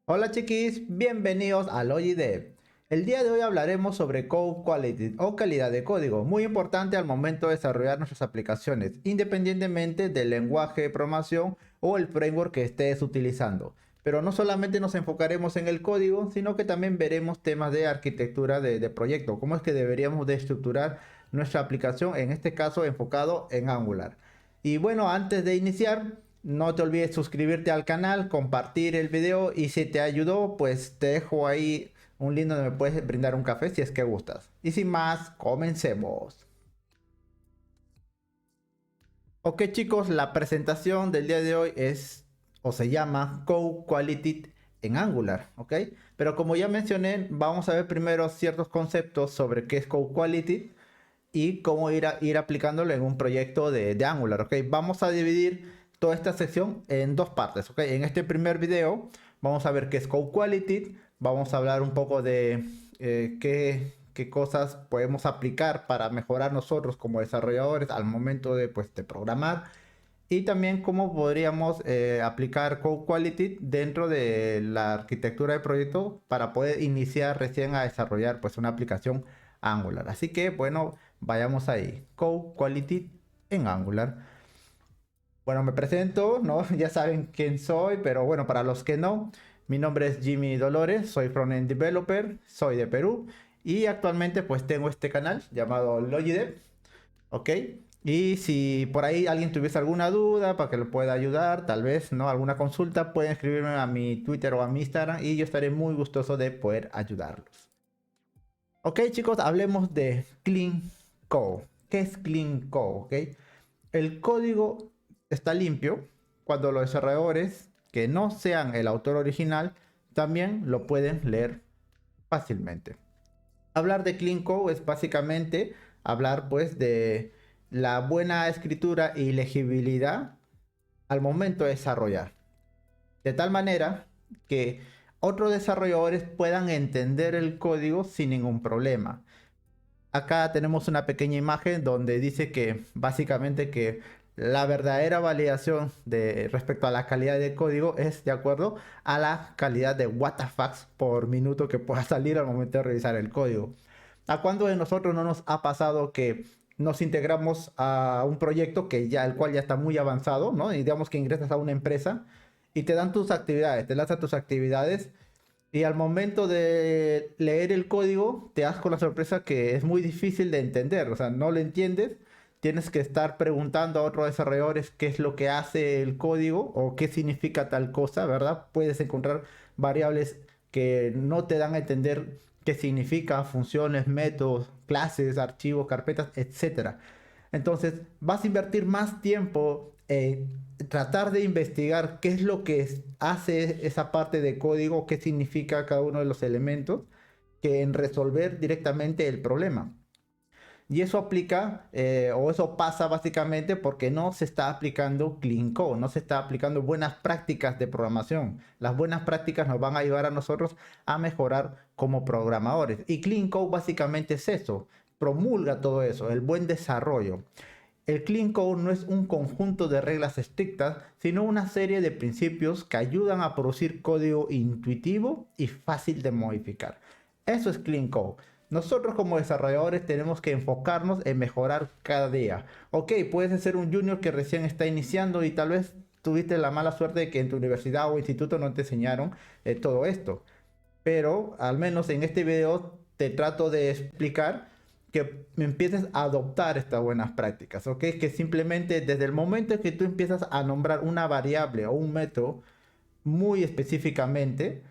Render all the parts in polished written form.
Hola chiquis, bienvenidos a Logidev. El día de hoy hablaremos sobre Code Quality o calidad de código, muy importante al momento de desarrollar nuestras aplicaciones, independientemente del lenguaje de programación o el framework que estés utilizando. Pero no solamente nos enfocaremos en el código, sino que también veremos temas de arquitectura de proyecto, cómo es que deberíamos de estructurar nuestra aplicación, en este caso enfocado en Angular. Y bueno, antes de iniciar, no te olvides suscribirte al canal, compartir el video y si te ayudó, pues te dejo ahí un link donde me puedes brindar un café si es que gustas. Y sin más, comencemos. Ok chicos, la presentación del día de hoy es o se llama Code Quality en Angular, ¿ok? Pero como ya mencioné, vamos a ver primero ciertos conceptos sobre qué es Code Quality y cómo ir aplicándolo en un proyecto de Angular, ¿ok? Vamos a dividir toda esta sección en dos partes, ¿ok? En este primer video vamos a ver qué es Code Quality, vamos a hablar un poco de qué cosas podemos aplicar para mejorar nosotros como desarrolladores al momento de, pues, de programar y también cómo podríamos aplicar Code Quality dentro de la arquitectura de proyecto para poder iniciar recién a desarrollar pues una aplicación Angular. Así que bueno, vayamos ahí. Code Quality en Angular. Bueno, me presento, ¿no? Ya saben quién soy, pero bueno, para los que no, mi nombre es Jimmy Dolores, soy frontend developer, soy de Perú y actualmente pues tengo este canal llamado Logidev. ¿Ok? Y si por ahí alguien tuviese alguna duda para que lo pueda ayudar, tal vez, ¿no? Alguna consulta, pueden escribirme a mi Twitter o a mi Instagram y yo estaré muy gustoso de poder ayudarlos. Ok, chicos, hablemos de Clean Code. ¿Qué es Clean Code? ¿Ok? El código está limpio cuando los desarrolladores que no sean el autor original también lo pueden leer fácilmente. Hablar de clean code es básicamente hablar pues de la buena escritura y legibilidad al momento de desarrollar. De tal manera que otros desarrolladores puedan entender el código sin ningún problema. Acá tenemos una pequeña imagen donde dice que básicamente que la verdadera validación de respecto a la calidad de código es de acuerdo a la calidad de WTFs por minuto que pueda salir al momento de revisar el código. ¿A cuándo de nosotros no nos ha pasado que nos integramos a un proyecto que ya, el cual ya está muy avanzado, ¿no? Y digamos que ingresas a una empresa y te dan tus actividades, te lanzan tus actividades y al momento de leer el código te das con la sorpresa que es muy difícil de entender, o sea, no lo entiendes, tienes que estar preguntando a otros desarrolladores qué es lo que hace el código o qué significa tal cosa, ¿verdad? Puedes encontrar variables que no te dan a entender qué significa, funciones, métodos, clases, archivos, carpetas, etcétera. Entonces, vas a invertir más tiempo en tratar de investigar qué es lo que hace esa parte de código, qué significa cada uno de los elementos, que en resolver directamente el problema. Y eso aplica, o eso pasa básicamente porque no se está aplicando Clean Code, no se está aplicando buenas prácticas de programación. Las buenas prácticas nos van a ayudar a nosotros a mejorar como programadores. Y Clean Code básicamente es eso, promulga todo eso, el buen desarrollo. El Clean Code no es un conjunto de reglas estrictas, sino una serie de principios que ayudan a producir código intuitivo y fácil de modificar. Eso es Clean Code. Nosotros como desarrolladores tenemos que enfocarnos en mejorar cada día. Ok, puedes ser un junior que recién está iniciando y tal vez tuviste la mala suerte de que en tu universidad o instituto no te enseñaron todo esto. Pero al menos en este video te trato de explicar que empieces a adoptar estas buenas prácticas, ¿ok? Que simplemente desde el momento en que tú empiezas a nombrar una variable o un método muy específicamente,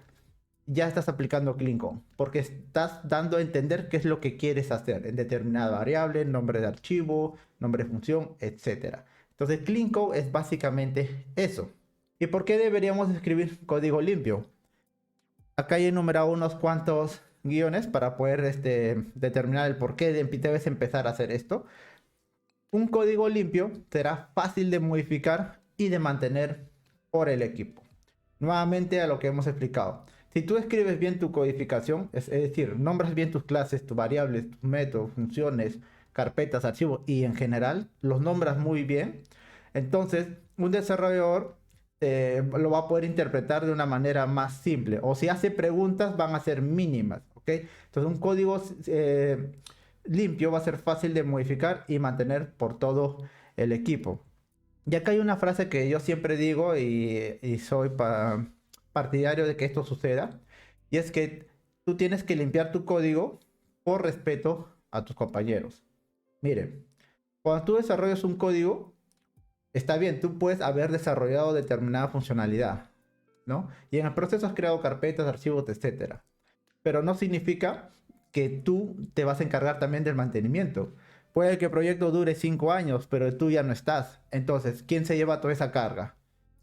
ya estás aplicando Clean Code, porque estás dando a entender qué es lo que quieres hacer en determinada variable, nombre de archivo, nombre de función, etcétera. Entonces, Clean Code es básicamente eso. ¿Y por qué deberíamos escribir código limpio? Acá he enumerado unos cuantos guiones para poder determinar el por qué debes empezar a hacer esto. Un código limpio será fácil de modificar y de mantener por el equipo. Nuevamente a lo que hemos explicado. Si tú escribes bien tu codificación, es decir, nombras bien tus clases, tus variables, tus métodos, funciones, carpetas, archivos y en general los nombras muy bien, entonces un desarrollador lo va a poder interpretar de una manera más simple. O si hace preguntas, van a ser mínimas, ¿ok? Entonces un código limpio va a ser fácil de modificar y mantener por todo el equipo. Y acá hay una frase que yo siempre digo y soy partidario de que esto suceda. Y es que tú tienes que limpiar tu código por respeto a tus compañeros. Mire, cuando tú desarrollas un código, está bien, tú puedes haber desarrollado determinada funcionalidad, ¿no? Y en el proceso has creado carpetas, archivos, etcétera. Pero no significa que tú te vas a encargar también del mantenimiento. Puede que el proyecto dure 5 años, pero tú ya no estás. Entonces, ¿quién se lleva toda esa carga?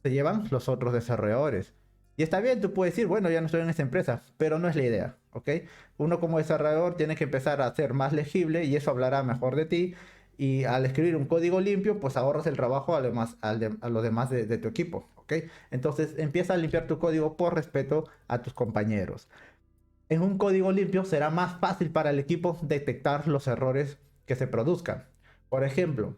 Se llevan los otros desarrolladores. Y está bien, tú puedes decir, bueno, ya no estoy en esa empresa, pero no es la idea, ¿ok? Uno como desarrollador tiene que empezar a ser más legible y eso hablará mejor de ti. Y al escribir un código limpio, pues ahorras el trabajo a los demás de tu equipo, ¿ok? Entonces empieza a limpiar tu código por respeto a tus compañeros. En un código limpio será más fácil para el equipo detectar los errores que se produzcan. Por ejemplo,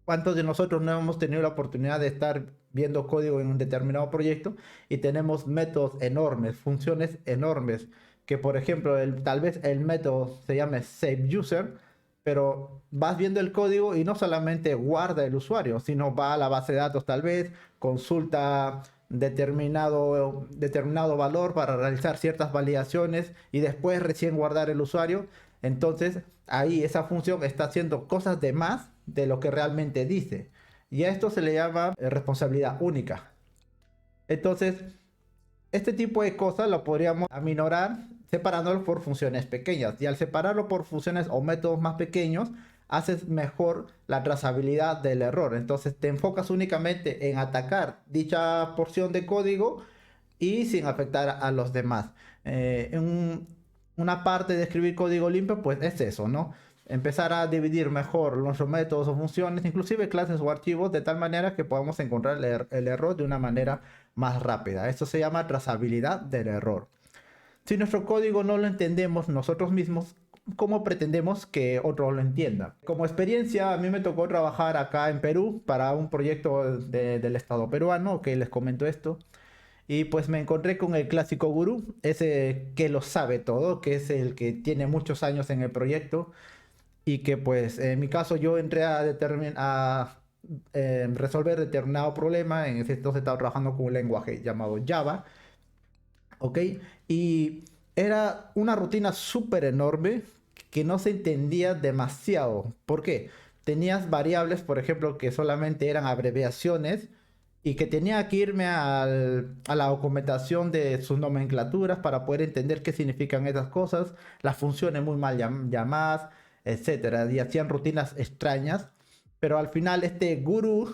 ¿cuántos de nosotros no hemos tenido la oportunidad de estar viendo código en un determinado proyecto y tenemos métodos enormes, funciones enormes, que por ejemplo tal vez el método se llame SaveUser, pero vas viendo el código y no solamente guarda el usuario, sino va a la base de datos tal vez, consulta determinado valor para realizar ciertas validaciones y después recién guardar el usuario. Entonces ahí esa función está haciendo cosas de más de lo que realmente dice. Y a esto se le llama responsabilidad única. Entonces, este tipo de cosas lo podríamos aminorar separándolo por funciones pequeñas. Y al separarlo por funciones o métodos más pequeños, haces mejor la trazabilidad del error. Entonces te enfocas únicamente en atacar dicha porción de código y sin afectar a los demás. Una parte de escribir código limpio, pues es eso, ¿no? Empezar a dividir mejor nuestros métodos o funciones, inclusive clases o archivos, de tal manera que podamos encontrar el error de una manera más rápida. Esto se llama trazabilidad del error. Si nuestro código no lo entendemos nosotros mismos, ¿cómo pretendemos que otro lo entienda? Como experiencia, a mí me tocó trabajar acá en Perú para un proyecto del Estado peruano, que les comento esto. Y pues me encontré con el clásico gurú, ese que lo sabe todo, que es el que tiene muchos años en el proyecto y que pues en mi caso yo entré a resolver determinado problema. En ese entonces estaba trabajando con un lenguaje llamado Java, ¿ok? Y era una rutina súper enorme que no se entendía demasiado. ¿Por qué? Tenías variables, por ejemplo, que solamente eran abreviaciones y que tenía que irme a la documentación de sus nomenclaturas para poder entender qué significan esas cosas, las funciones muy mal llamadas, etcétera, y hacían rutinas extrañas. Pero al final este gurú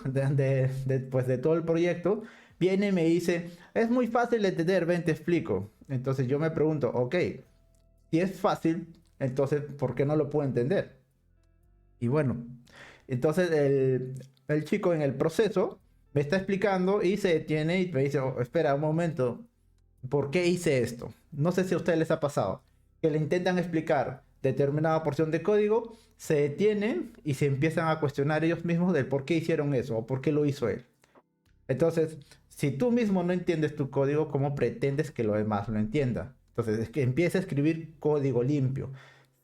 pues, de todo el proyecto viene y me dice, es muy fácil de entender, ven, te explico. Entonces yo me pregunto, ok, si es fácil, entonces ¿por qué no lo puedo entender? Y bueno, entonces el chico en el proceso me está explicando y se detiene y me dice, "Oh, espera un momento, ¿por qué hice esto?". No sé si a ustedes les ha pasado que le intentan explicar determinada porción de código, se detienen y se empiezan a cuestionar ellos mismos del por qué hicieron eso o por qué lo hizo él. Entonces, si tú mismo no entiendes tu código, ¿cómo pretendes que lo demás lo entienda? Entonces, es que empieza a escribir código limpio.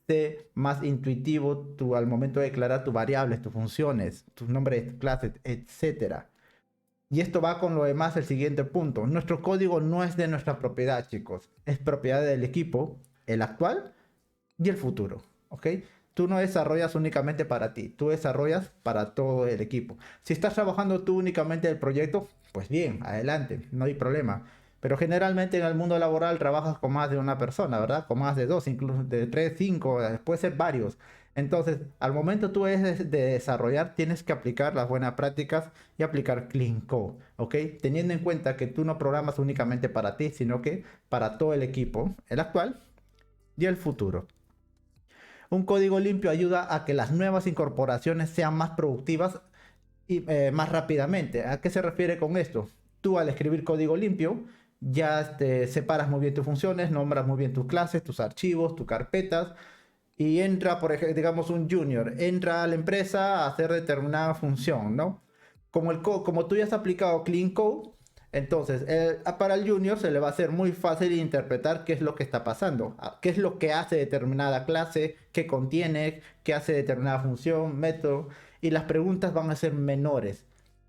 Sé más intuitivo al momento de declarar tus variables, tus funciones, tus nombres de clases, etcétera. Y esto va con lo demás, el siguiente punto. Nuestro código no es de nuestra propiedad, chicos. Es propiedad del equipo, el actual y el futuro. ¿Ok? Tú no desarrollas únicamente para ti, tú desarrollas para todo el equipo. Si estás trabajando tú únicamente el proyecto, pues bien, adelante, no hay problema. Pero generalmente en el mundo laboral trabajas con más de una persona, ¿verdad? Con más de dos, incluso de tres, cinco, puede ser varios. Entonces, al momento tú de desarrollar, tienes que aplicar las buenas prácticas y aplicar Clean Code, ¿ok? Teniendo en cuenta que tú no programas únicamente para ti, sino que para todo el equipo, el actual y el futuro. Un código limpio ayuda a que las nuevas incorporaciones sean más productivas y más rápidamente. ¿A qué se refiere con esto? Tú al escribir código limpio ya te separas muy bien tus funciones, nombras muy bien tus clases, tus archivos, tus carpetas y entra, por ejemplo, digamos un junior, entra a la empresa a hacer determinada función, ¿no? Como tú ya has aplicado Clean Code, Entonces, para el junior se le va a hacer muy fácil interpretar qué es lo que está pasando, qué es lo que hace determinada clase, qué contiene, qué hace determinada función, método, y las preguntas van a ser menores.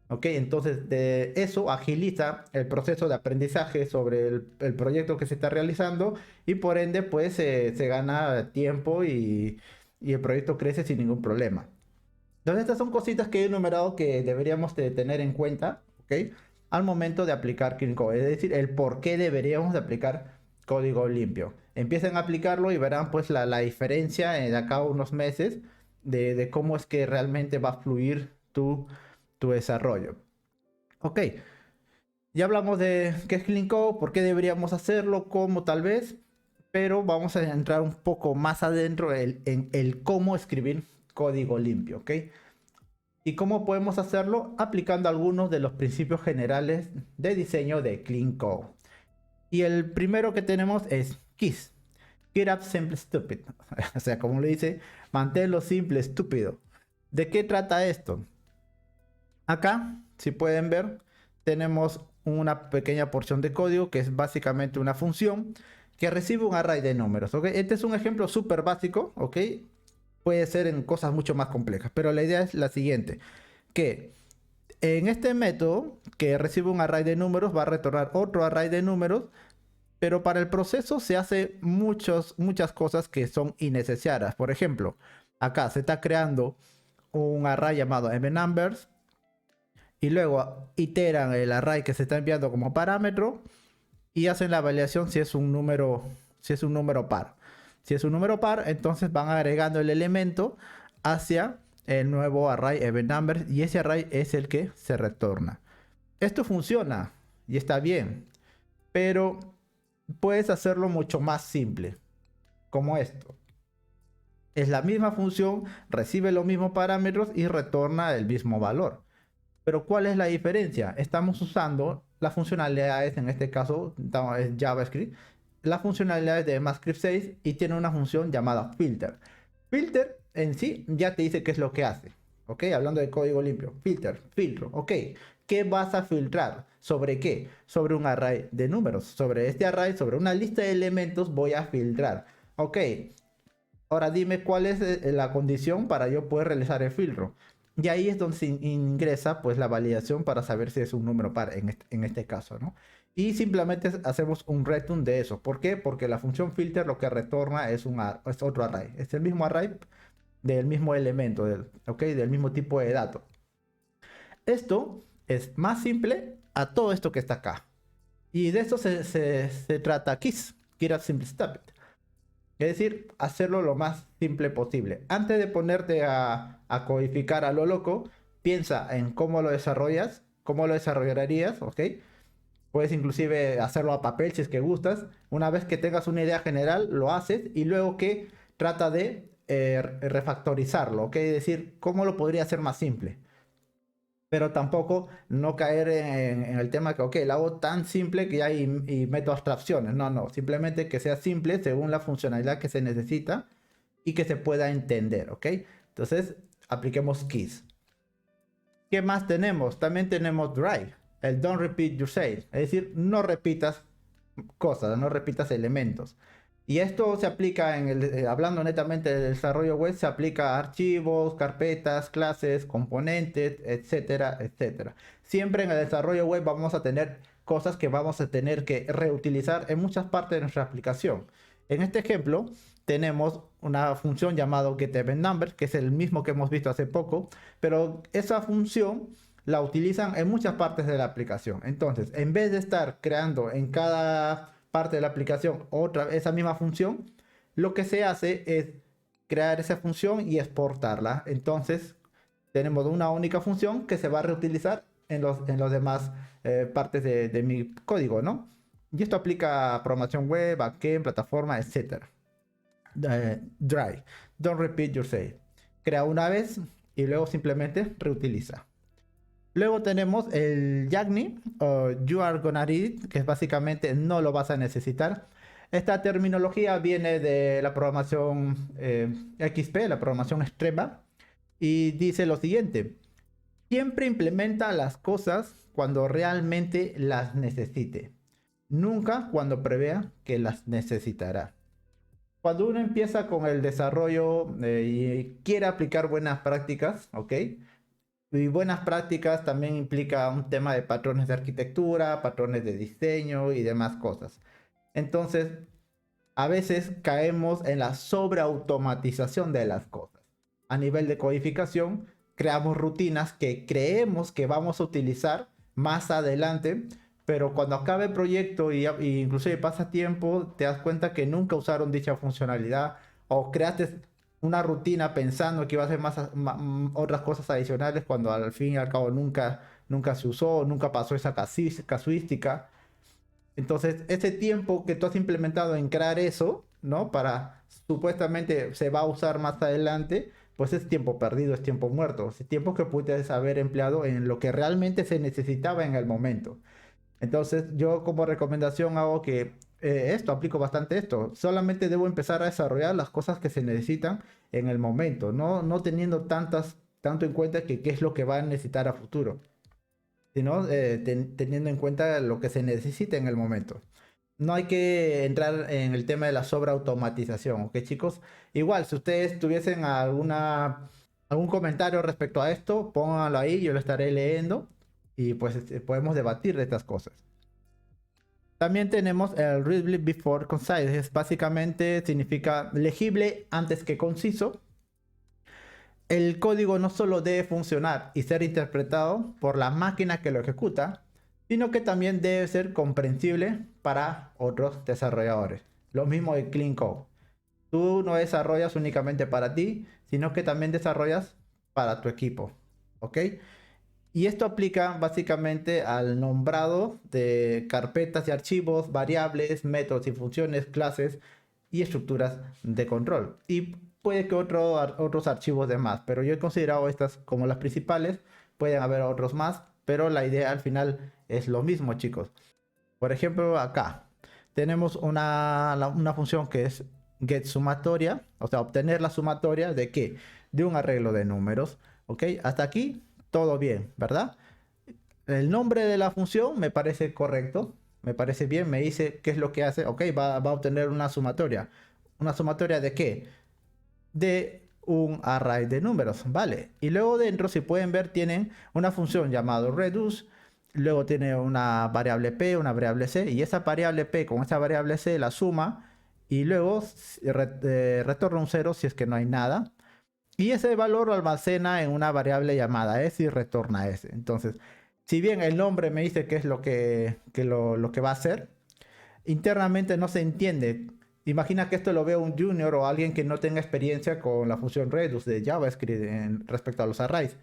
¿Ok? Entonces, de eso agiliza el proceso de aprendizaje sobre el proyecto que se está realizando y por ende, pues se gana tiempo y el proyecto crece sin ningún problema. Entonces, estas son cositas que he enumerado que deberíamos de tener en cuenta, ¿ok? Al momento de aplicar Clean Code, es decir, el por qué deberíamos de aplicar código limpio. Empiecen a aplicarlo y verán pues la diferencia de acá a unos meses de cómo es que realmente va a fluir tu desarrollo. Ok, ya hablamos de qué es Clean Code, por qué deberíamos hacerlo, cómo tal vez, pero vamos a entrar un poco más adentro en el cómo escribir código limpio, ¿ok? ¿Y cómo podemos hacerlo? Aplicando algunos de los principios generales de diseño de Clean Code. Y el primero que tenemos es KISS. Keep up simple stupid. O sea, como le dice, manténlo simple estúpido. ¿De qué trata esto? Acá, si pueden ver, tenemos una pequeña porción de código que es básicamente una función que recibe un array de números, ¿ok? Este es un ejemplo súper básico, ¿ok? Puede ser en cosas mucho más complejas, pero la idea es la siguiente, que en este método que recibe un array de números va a retornar otro array de números, pero para el proceso se hace muchas cosas que son innecesarias. Por ejemplo, acá se está creando un array llamado mNumbers y luego iteran el array que se está enviando como parámetro y hacen la validación si es un número par. Si es un número par, entonces van agregando el elemento hacia el nuevo array event number y ese array es el que se retorna. Esto funciona y está bien, pero puedes hacerlo mucho más simple, como esto. Es la misma función, recibe los mismos parámetros y retorna el mismo valor. Pero ¿cuál es la diferencia? Estamos usando las funcionalidades, en este caso es JavaScript, las funcionalidades de ECMAScript 6 y tiene una función llamada filter. Filter en sí ya te dice qué es lo que hace. ¿Ok? Hablando de código limpio. Filtro. ¿Ok? ¿Qué vas a filtrar? ¿Sobre qué? Sobre un array de números. Sobre este array, sobre una lista de elementos voy a filtrar. ¿Ok? Ahora dime cuál es la condición para yo poder realizar el filtro. Y ahí es donde se ingresa pues la validación para saber si es un número par en este caso, ¿no? Y simplemente hacemos un return de eso. ¿Por qué? Porque la función filter lo que retorna es otro array. Es el mismo array del mismo elemento, ¿ok? Del mismo tipo de dato. Esto es más simple a todo esto que está acá. Y de esto se trata KISS, Keep It Simple Stupid. Es decir, hacerlo lo más simple posible. Antes de ponerte a codificar a lo loco, piensa en cómo lo desarrollas, cómo lo desarrollarías, ¿ok? Puedes inclusive hacerlo a papel si es que gustas. Una vez que tengas una idea general, lo haces y luego que trata de refactorizarlo, ¿ok? Es decir, cómo lo podría hacer más simple. Pero tampoco no caer en el tema que, ok, lo hago tan simple que ya y meto abstracciones. No, simplemente que sea simple según la funcionalidad que se necesita y que se pueda entender, ¿ok? Entonces, apliquemos keys. ¿Qué más tenemos? También tenemos dry, el don't repeat yourself, es decir, no repitas cosas, no repitas elementos. Y esto se aplica hablando netamente del desarrollo web, se aplica a archivos, carpetas, clases, componentes, etcétera, etcétera. Siempre en el desarrollo web vamos a tener cosas que vamos a tener que reutilizar en muchas partes de nuestra aplicación. En este ejemplo tenemos una función llamada getEventNumber, que es el mismo que hemos visto hace poco, pero esa función la utilizan en muchas partes de la aplicación. Entonces, en vez de estar creando en cada parte de la aplicación esa misma función, lo que se hace es crear esa función y exportarla. Entonces, tenemos una única función que se va a reutilizar en los demás partes de mi código, ¿no? Y esto aplica a programación web, backend, plataforma, etcétera. Dry. Don't repeat yourself. Crea una vez y luego simplemente reutiliza. Luego tenemos el YAGNI o You Are Gonna Need It, que es básicamente no lo vas a necesitar. Esta terminología viene de la programación XP, la programación extrema, y dice lo siguiente. Siempre implementa las cosas cuando realmente las necesite. Nunca cuando prevea que las necesitará. Cuando uno empieza con el desarrollo y quiere aplicar buenas prácticas, ¿ok? Y buenas prácticas también implica un tema de patrones de arquitectura, patrones de diseño y demás cosas. Entonces, a veces caemos en la sobreautomatización de las cosas. A nivel de codificación, creamos rutinas que creemos que vamos a utilizar más adelante, pero cuando acabe el proyecto y inclusive pasa tiempo, te das cuenta que nunca usaron dicha funcionalidad o creaste una rutina pensando que iba a hacer otras cosas adicionales cuando al fin y al cabo nunca se usó, nunca pasó esa casuística. Entonces, ese tiempo que tú has implementado en crear eso, ¿no? Para supuestamente se va a usar más adelante, pues es tiempo perdido, es tiempo muerto, es tiempo que puedes haber empleado en lo que realmente se necesitaba en el momento. Entonces, yo como recomendación hago que aplico bastante esto. Solamente debo empezar a desarrollar las cosas que se necesitan en el momento, no teniendo tanto en cuenta que qué es lo que va a necesitar a futuro, sino teniendo en cuenta lo que se necesita en el momento. No hay que entrar en el tema de la sobreautomatización, ¿ok, chicos? Igual, si ustedes tuviesen algún comentario respecto a esto, pónganlo ahí, yo lo estaré leyendo y pues podemos debatir de estas cosas. También tenemos el readable before concise, básicamente significa legible antes que conciso. El código no solo debe funcionar y ser interpretado por la máquina que lo ejecuta, sino que también debe ser comprensible para otros desarrolladores. Lo mismo de Clean Code. Tú no desarrollas únicamente para ti, sino que también desarrollas para tu equipo. ¿Ok? Y esto aplica básicamente al nombrado de carpetas y archivos, variables, métodos y funciones, clases y estructuras de control. Y puede que otros archivos de más, pero yo he considerado estas como las principales. Pueden haber otros más, pero la idea al final es lo mismo, chicos. Por ejemplo, acá tenemos una función que es get sumatoria, o sea, obtener la sumatoria de qué? De un arreglo de números. ¿Ok? Hasta aquí todo bien, ¿verdad? El nombre de la función me parece correcto, me parece bien, me dice qué es lo que hace. Ok, va a obtener una sumatoria. ¿Una sumatoria de qué? De un array de números, ¿vale? Y luego dentro, si pueden ver, tienen una función llamada reduce. Luego tiene una variable p, una variable c, y esa variable p con esa variable c la suma y luego retorna un 0 si es que no hay nada. Y ese valor lo almacena en una variable llamada s y retorna s. Entonces, si bien el nombre me dice qué es lo que va a hacer, internamente no se entiende. Imagina que esto lo vea un junior o alguien que no tenga experiencia con la función reduce de JavaScript respecto a los arrays.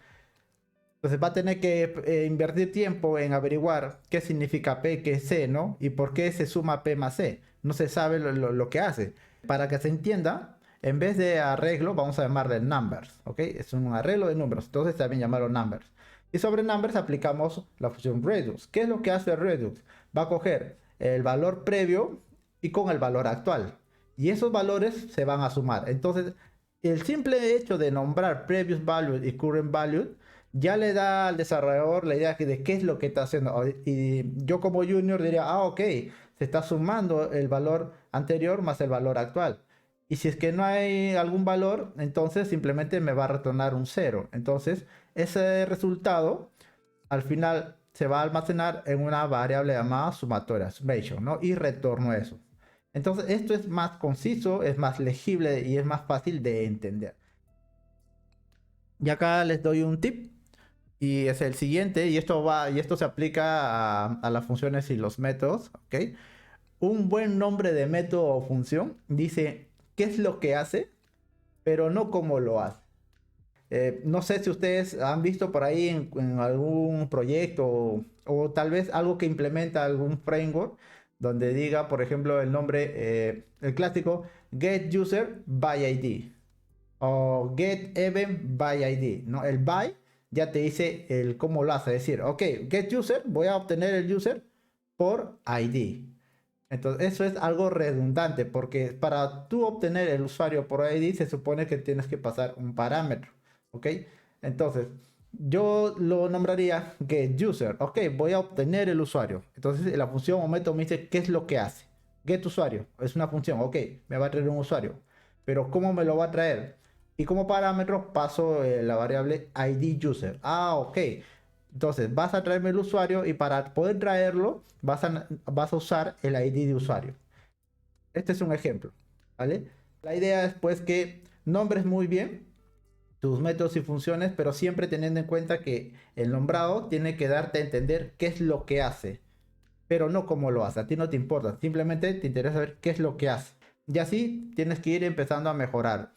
Entonces va a tener que invertir tiempo en averiguar qué significa P, qué es C, ¿no? Y por qué se suma P más C. No se sabe lo que hace. Para que se entienda, en vez de arreglo, vamos a llamarle numbers, ¿ok? Es un arreglo de números, entonces también llamarlo numbers. Y sobre numbers aplicamos la función reduce. ¿Qué es lo que hace reduce? Va a coger el valor previo y con el valor actual. Y esos valores se van a sumar. Entonces, el simple hecho de nombrar previous value y current value ya le da al desarrollador la idea de qué es lo que está haciendo. Y yo como junior diría, ok, se está sumando el valor anterior más el valor actual. Y si es que no hay algún valor, entonces simplemente me va a retornar un cero. Entonces, ese resultado al final se va a almacenar en una variable llamada sumatoria, summation, ¿no? Y retorno eso. Entonces, esto es más conciso, es más legible y es más fácil de entender. Y acá les doy un tip. Y es el siguiente, y esto se aplica a las funciones y los métodos, ¿ok? Un buen nombre de método o función dice qué es lo que hace, pero no cómo lo hace. No sé si ustedes han visto por ahí en algún proyecto o tal vez algo que implementa algún framework donde diga, por ejemplo, el nombre, el clásico, get user by ID o get event by ID, ¿no? El by ya te dice el cómo lo hace, es decir, ok, get user, voy a obtener el user por ID. Entonces, eso es algo redundante porque para tú obtener el usuario por ID se supone que tienes que pasar un parámetro, ¿ok? Entonces, yo lo nombraría getUser. Ok, voy a obtener el usuario. Entonces la función o método me dice qué es lo que hace. GetUsuario es una función. Ok, me va a traer un usuario. Pero ¿cómo me lo va a traer? Y como parámetro paso la variable IDUser. Ah, ok. Entonces vas a traerme el usuario y para poder traerlo vas a usar el ID de usuario. Este es un ejemplo, ¿vale? La idea es pues que nombres muy bien tus métodos y funciones, pero siempre teniendo en cuenta que el nombrado tiene que darte a entender qué es lo que hace, pero no cómo lo hace. A ti no te importa, simplemente te interesa ver qué es lo que hace. Y así tienes que ir empezando a mejorar,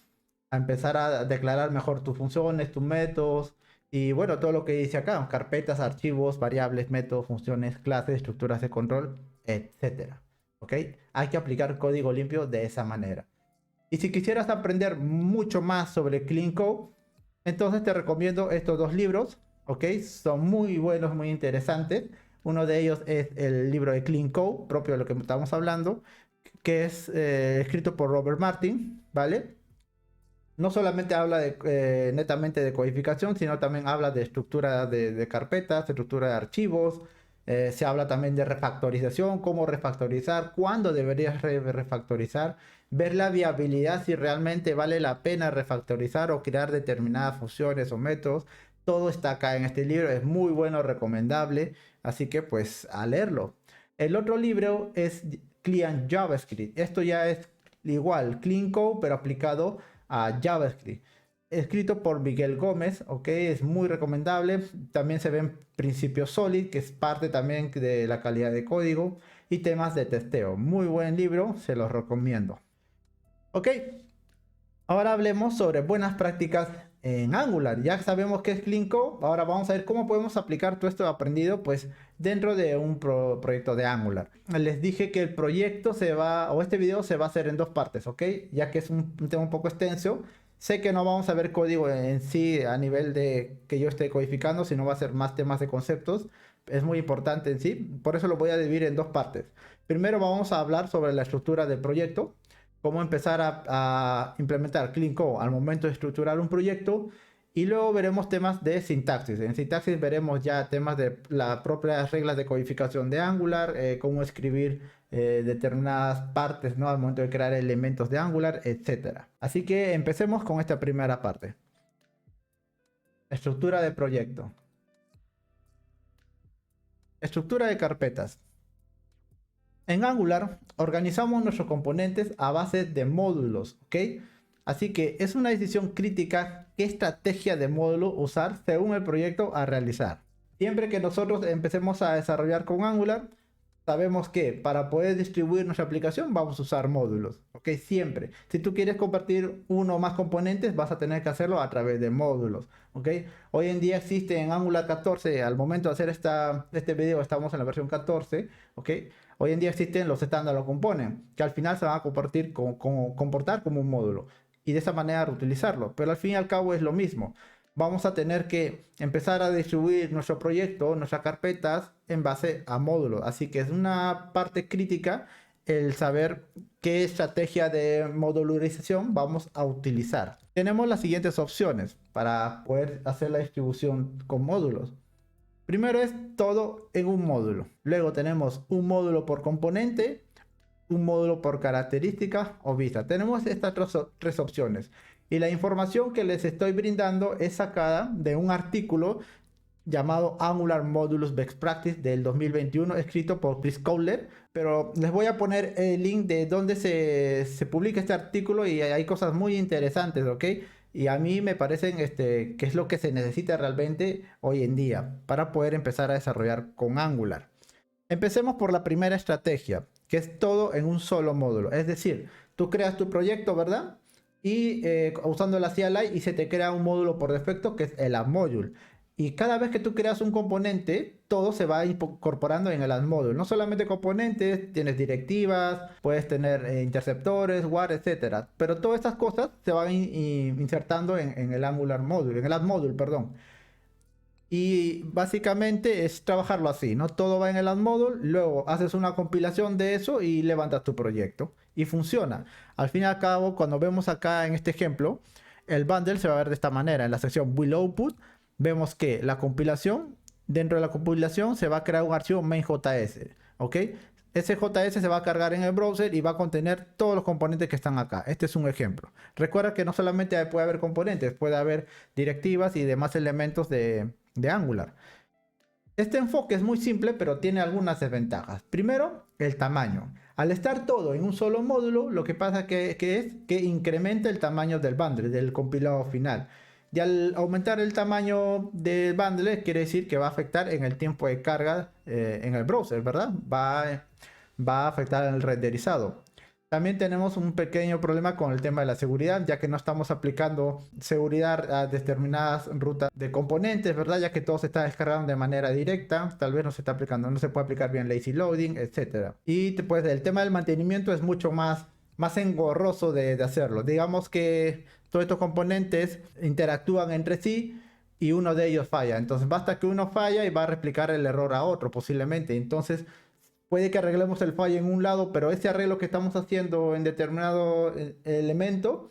a empezar a declarar mejor tus funciones, tus métodos y bueno, todo lo que dice acá, carpetas, archivos, variables, métodos, funciones, clases, estructuras de control, etcétera. ¿Ok? Hay que aplicar código limpio de esa manera. Y si quisieras aprender mucho más sobre Clean Code, entonces te recomiendo estos dos libros, ¿ok? Son muy buenos, muy interesantes. Uno de ellos es el libro de Clean Code, propio de lo que estamos hablando, que es escrito por Robert Martin, ¿vale? No solamente habla netamente de codificación, sino también habla de estructura de carpetas, estructura de archivos. Se habla también de refactorización, cómo refactorizar, cuándo deberías refactorizar, ver la viabilidad si realmente vale la pena refactorizar o crear determinadas funciones o métodos. Todo está acá en este libro, es muy bueno, recomendable, así que pues a leerlo. El otro libro es Clean JavaScript. Esto ya es igual, Clean Code, pero aplicado a JavaScript. Escrito por Miguel Gómez, ok, es muy recomendable. También se ven principios Solid, que es parte también de la calidad de código, y temas de testeo. Muy buen libro, se los recomiendo. Ok, ahora hablemos sobre buenas prácticas en Angular. Ya sabemos qué es Clean Code, ahora vamos a ver cómo podemos aplicar todo esto aprendido pues dentro de un proyecto de Angular. Les dije que el proyecto o este video se va a hacer en dos partes, ¿ok? Ya que es un tema un poco extenso. Sé que no vamos a ver código en sí a nivel de que yo esté codificando, sino va a ser más temas de conceptos. Es muy importante en sí, por eso lo voy a dividir en dos partes. Primero vamos a hablar sobre la estructura del proyecto, cómo empezar a implementar Clean Code al momento de estructurar un proyecto. Y luego veremos temas de sintaxis. En sintaxis veremos ya temas de las propias reglas de codificación de Angular, cómo escribir determinadas partes, ¿no? Al momento de crear elementos de Angular, etcétera. Así que empecemos con esta primera parte. Estructura de proyecto. Estructura de carpetas. En Angular organizamos nuestros componentes a base de módulos, ¿ok? Así que es una decisión crítica qué estrategia de módulo usar según el proyecto a realizar. Siempre que nosotros empecemos a desarrollar con Angular, sabemos que para poder distribuir nuestra aplicación vamos a usar módulos, ¿ok? Siempre. Si tú quieres compartir uno o más componentes, vas a tener que hacerlo a través de módulos, ¿ok? Hoy en día existe en Angular 14, al momento de hacer este video estamos en la versión 14, ¿ok? Hoy en día existen los standalone components, que al final se van a comportar como un módulo y de esa manera reutilizarlo, pero al fin y al cabo es lo mismo. Vamos a tener que empezar a distribuir nuestro proyecto, nuestras carpetas en base a módulos, así que es una parte crítica el saber qué estrategia de modularización vamos a utilizar. Tenemos las siguientes opciones para poder hacer la distribución con módulos. Primero es todo en un módulo. Luego tenemos un módulo por componente, un módulo por características o vista. Tenemos estas tres opciones. Y la información que les estoy brindando es sacada de un artículo llamado Angular Modulus Best Practice del 2021, escrito por Chris Kohler. Pero les voy a poner el link de donde se publica este artículo y hay cosas muy interesantes, ¿ok? Y a mí me parecen que es lo que se necesita realmente hoy en día para poder empezar a desarrollar con Angular. Empecemos por la primera estrategia, que es todo en un solo módulo. Es decir, tú creas tu proyecto, ¿verdad? Y usando la CLI y se te crea un módulo por defecto que es el app module. Y cada vez que tú creas un componente, todo se va incorporando en el app module. No solamente componentes, tienes directivas, puedes tener interceptores, war, etcétera. Pero todas estas cosas se van insertando en el Angular module, en el app module, perdón. Y básicamente es trabajarlo así, ¿no? Todo va en el add module, luego haces una compilación de eso y levantas tu proyecto. Y funciona. Al fin y al cabo, cuando vemos acá en este ejemplo, el bundle se va a ver de esta manera. En la sección will output vemos que la compilación, dentro de la compilación se va a crear un archivo main.js, ¿ok? Ese JS se va a cargar en el browser y va a contener todos los componentes que están acá. Este es un ejemplo. Recuerda que no solamente puede haber componentes, puede haber directivas y demás elementos de Angular. Este enfoque es muy simple, pero tiene algunas desventajas. Primero, el tamaño. Al estar todo en un solo módulo, lo que pasa es que incrementa el tamaño del bundle, del compilado final. Y al aumentar el tamaño del bundle, quiere decir que va a afectar en el tiempo de carga en el browser, ¿verdad? Va a afectar el renderizado. También tenemos un pequeño problema con el tema de la seguridad, ya que no estamos aplicando seguridad a determinadas rutas de componentes, ¿verdad? Ya que todo se está descargando de manera directa, tal vez no se está aplicando, no se puede aplicar bien lazy loading, etc. Y pues el tema del mantenimiento es mucho más engorroso de hacerlo. Digamos que todos estos componentes interactúan entre sí y uno de ellos falla. Entonces basta que uno falla y va a replicar el error a otro posiblemente. Entonces puede que arreglemos el fallo en un lado, pero ese arreglo que estamos haciendo en determinado elemento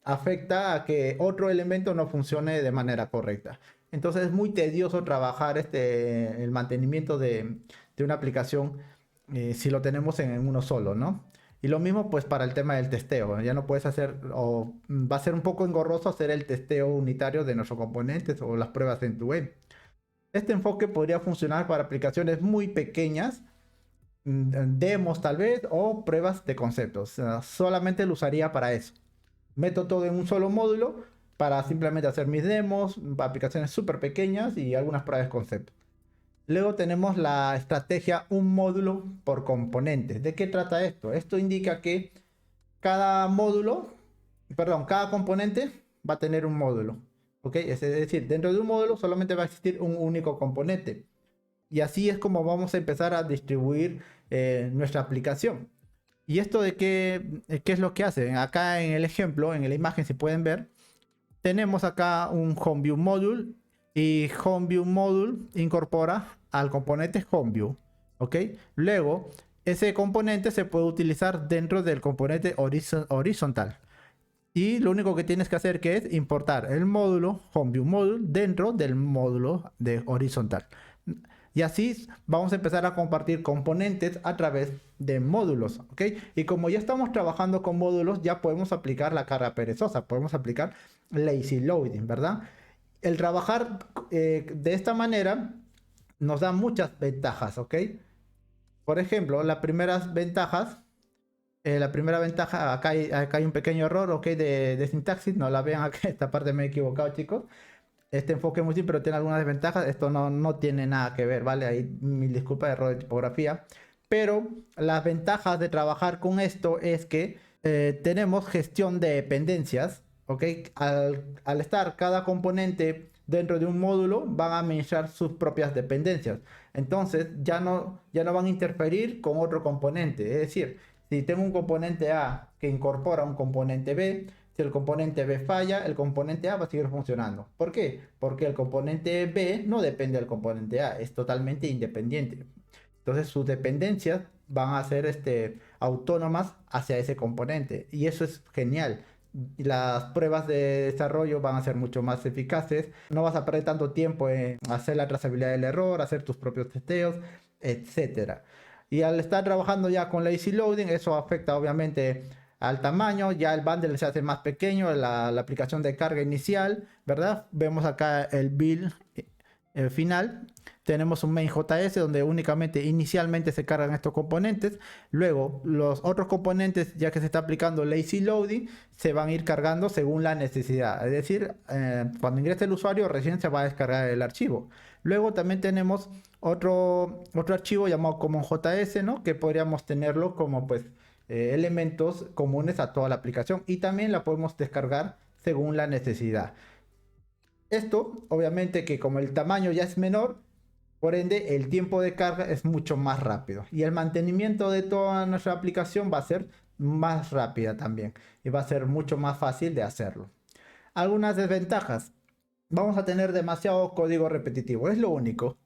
afecta a que otro elemento no funcione de manera correcta. Entonces es muy tedioso trabajar el mantenimiento de una aplicación si lo tenemos en uno solo, ¿no? Y lo mismo pues para el tema del testeo. Ya no puedes hacer, o va a ser un poco engorroso hacer el testeo unitario de nuestros componentes o las pruebas en tu web. Este enfoque podría funcionar para aplicaciones muy pequeñas, demos tal vez, o pruebas de conceptos. O sea, solamente lo usaría para eso. Meto todo en un solo módulo para simplemente hacer mis demos, aplicaciones súper pequeñas y algunas pruebas de concepto. Luego tenemos la estrategia un módulo por componente. ¿De qué trata esto? Esto indica que cada cada componente va a tener un módulo. ¿Ok? Es decir, dentro de un módulo solamente va a existir un único componente. Y así es como vamos a empezar a distribuir nuestra aplicación. ¿Y esto de qué es lo que hace? Acá en el ejemplo, en la imagen, si pueden ver, tenemos acá un HomeView Module y HomeView Module incorpora al componente HomeView. ¿Ok? Luego, ese componente se puede utilizar dentro del componente horizontal. Y lo único que tienes que hacer que es importar el módulo HomeView Module dentro del módulo de horizontal. Y así vamos a empezar a compartir componentes a través de módulos, ¿ok? Y como ya estamos trabajando con módulos, ya podemos aplicar la carga perezosa, podemos aplicar lazy loading, ¿verdad? El trabajar de esta manera nos da muchas ventajas, ¿ok? Por ejemplo, las primeras ventajas, la primera ventaja, acá hay un pequeño error, ¿ok? De sintaxis, no la vean acá, esta parte me he equivocado, chicos. Este enfoque es muy simple, pero tiene algunas desventajas. Esto no tiene nada que ver, ¿vale? Ahí mil disculpas, error de tipografía. Pero las ventajas de trabajar con esto es que tenemos gestión de dependencias, ¿ok? Al estar cada componente dentro de un módulo, van a administrar sus propias dependencias. Entonces, ya no van a interferir con otro componente. Es decir, si tengo un componente A que incorpora un componente B, si el componente B falla, el componente A va a seguir funcionando. ¿Por qué? Porque el componente B no depende del componente A, es totalmente independiente. Entonces sus dependencias van a ser autónomas hacia ese componente. Y eso es genial. Y las pruebas de desarrollo van a ser mucho más eficaces. No vas a perder tanto tiempo en hacer la trazabilidad del error, hacer tus propios testeos, etcétera. Y al estar trabajando ya con lazy loading, eso afecta obviamente al tamaño, ya el bundle se hace más pequeño, la aplicación de carga inicial, ¿verdad? Vemos acá el build final. Tenemos un main.js donde únicamente inicialmente se cargan estos componentes. Luego los otros componentes, ya que se está aplicando lazy loading, se van a ir cargando según la necesidad. Es decir, cuando ingrese el usuario recién se va a descargar el archivo. Luego también tenemos otro archivo llamado common.js, ¿no? Que podríamos tenerlo como pues elementos comunes a toda la aplicación, y también la podemos descargar según la necesidad. Esto obviamente que como el tamaño ya es menor, por ende el tiempo de carga es mucho más rápido y el mantenimiento de toda nuestra aplicación va a ser más rápida también y va a ser mucho más fácil de hacerlo. Algunas desventajas: vamos a tener demasiado código repetitivo, es lo único,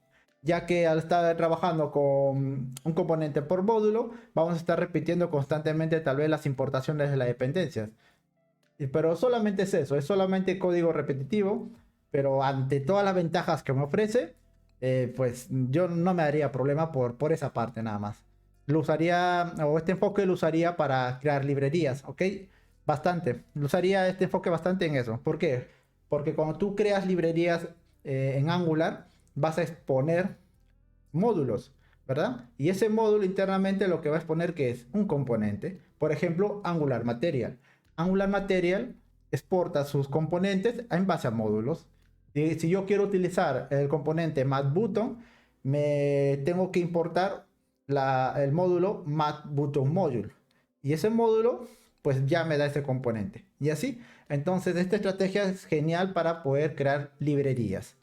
ya que al estar trabajando con un componente por módulo, vamos a estar repitiendo constantemente tal vez las importaciones de las dependencias. Pero solamente es eso, es solamente código repetitivo. pero ante todas las ventajas que me ofrece, pues yo no me daría problema por esa parte nada más. Lo usaría, o este enfoque lo usaría para crear librerías, ¿ok? Bastante. Lo usaría este enfoque bastante en eso. ¿Por qué? Porque cuando tú creas librerías en Angular, vas a exponer módulos, ¿verdad? Y ese módulo internamente lo que va a exponer que es un componente. Por ejemplo, Angular Material. Angular Material exporta sus componentes en base a módulos. Y si yo quiero utilizar el componente MathButton, me tengo que importar el módulo MathButton Module. Y ese módulo, pues ya me da ese componente. Y así, entonces esta estrategia es genial para poder crear librerías.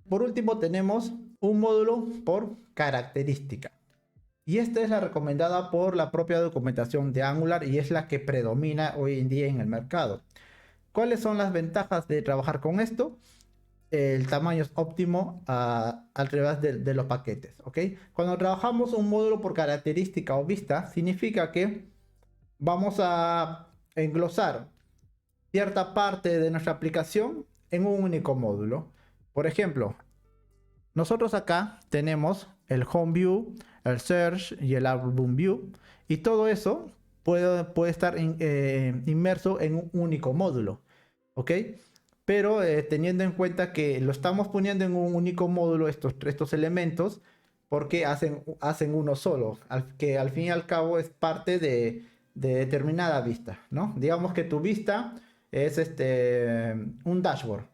Por último, tenemos un módulo por característica. Y esta es la recomendada por la propia documentación de Angular y es la que predomina hoy en día en el mercado. ¿Cuáles son las ventajas de trabajar con esto? El tamaño es óptimo al revés de los paquetes, ¿ok? Cuando trabajamos un módulo por característica o vista, significa que vamos a englosar cierta parte de nuestra aplicación en un único módulo. Por ejemplo, nosotros acá tenemos el Home View, el Search y el Album View. Y todo eso puede estar inmerso en un único módulo. ¿Ok? Pero teniendo en cuenta que lo estamos poniendo en un único módulo estos elementos porque hacen uno solo, que al fin y al cabo es parte de determinada vista, ¿no? Digamos que tu vista es un dashboard.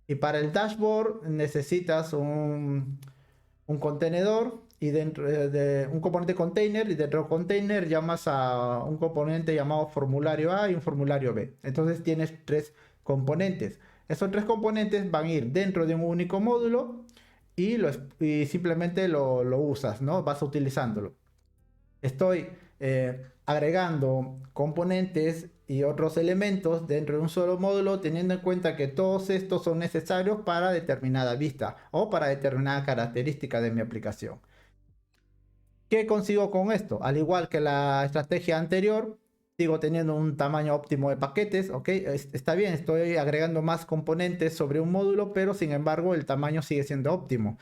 Y para el dashboard necesitas un contenedor y dentro de un componente container y dentro del container llamas a un componente llamado formulario A y un formulario B. Entonces tienes tres componentes. Esos tres componentes van a ir dentro de un único módulo y simplemente lo usas, ¿no? Vas utilizándolo. Estoy agregando componentes y otros elementos dentro de un solo módulo, teniendo en cuenta que todos estos son necesarios para determinada vista o para determinada característica de mi aplicación. ¿Qué consigo con esto? Al igual que la estrategia anterior, sigo teniendo un tamaño óptimo de paquetes, ¿ok? Está bien, estoy agregando más componentes sobre un módulo, pero sin embargo el tamaño sigue siendo óptimo.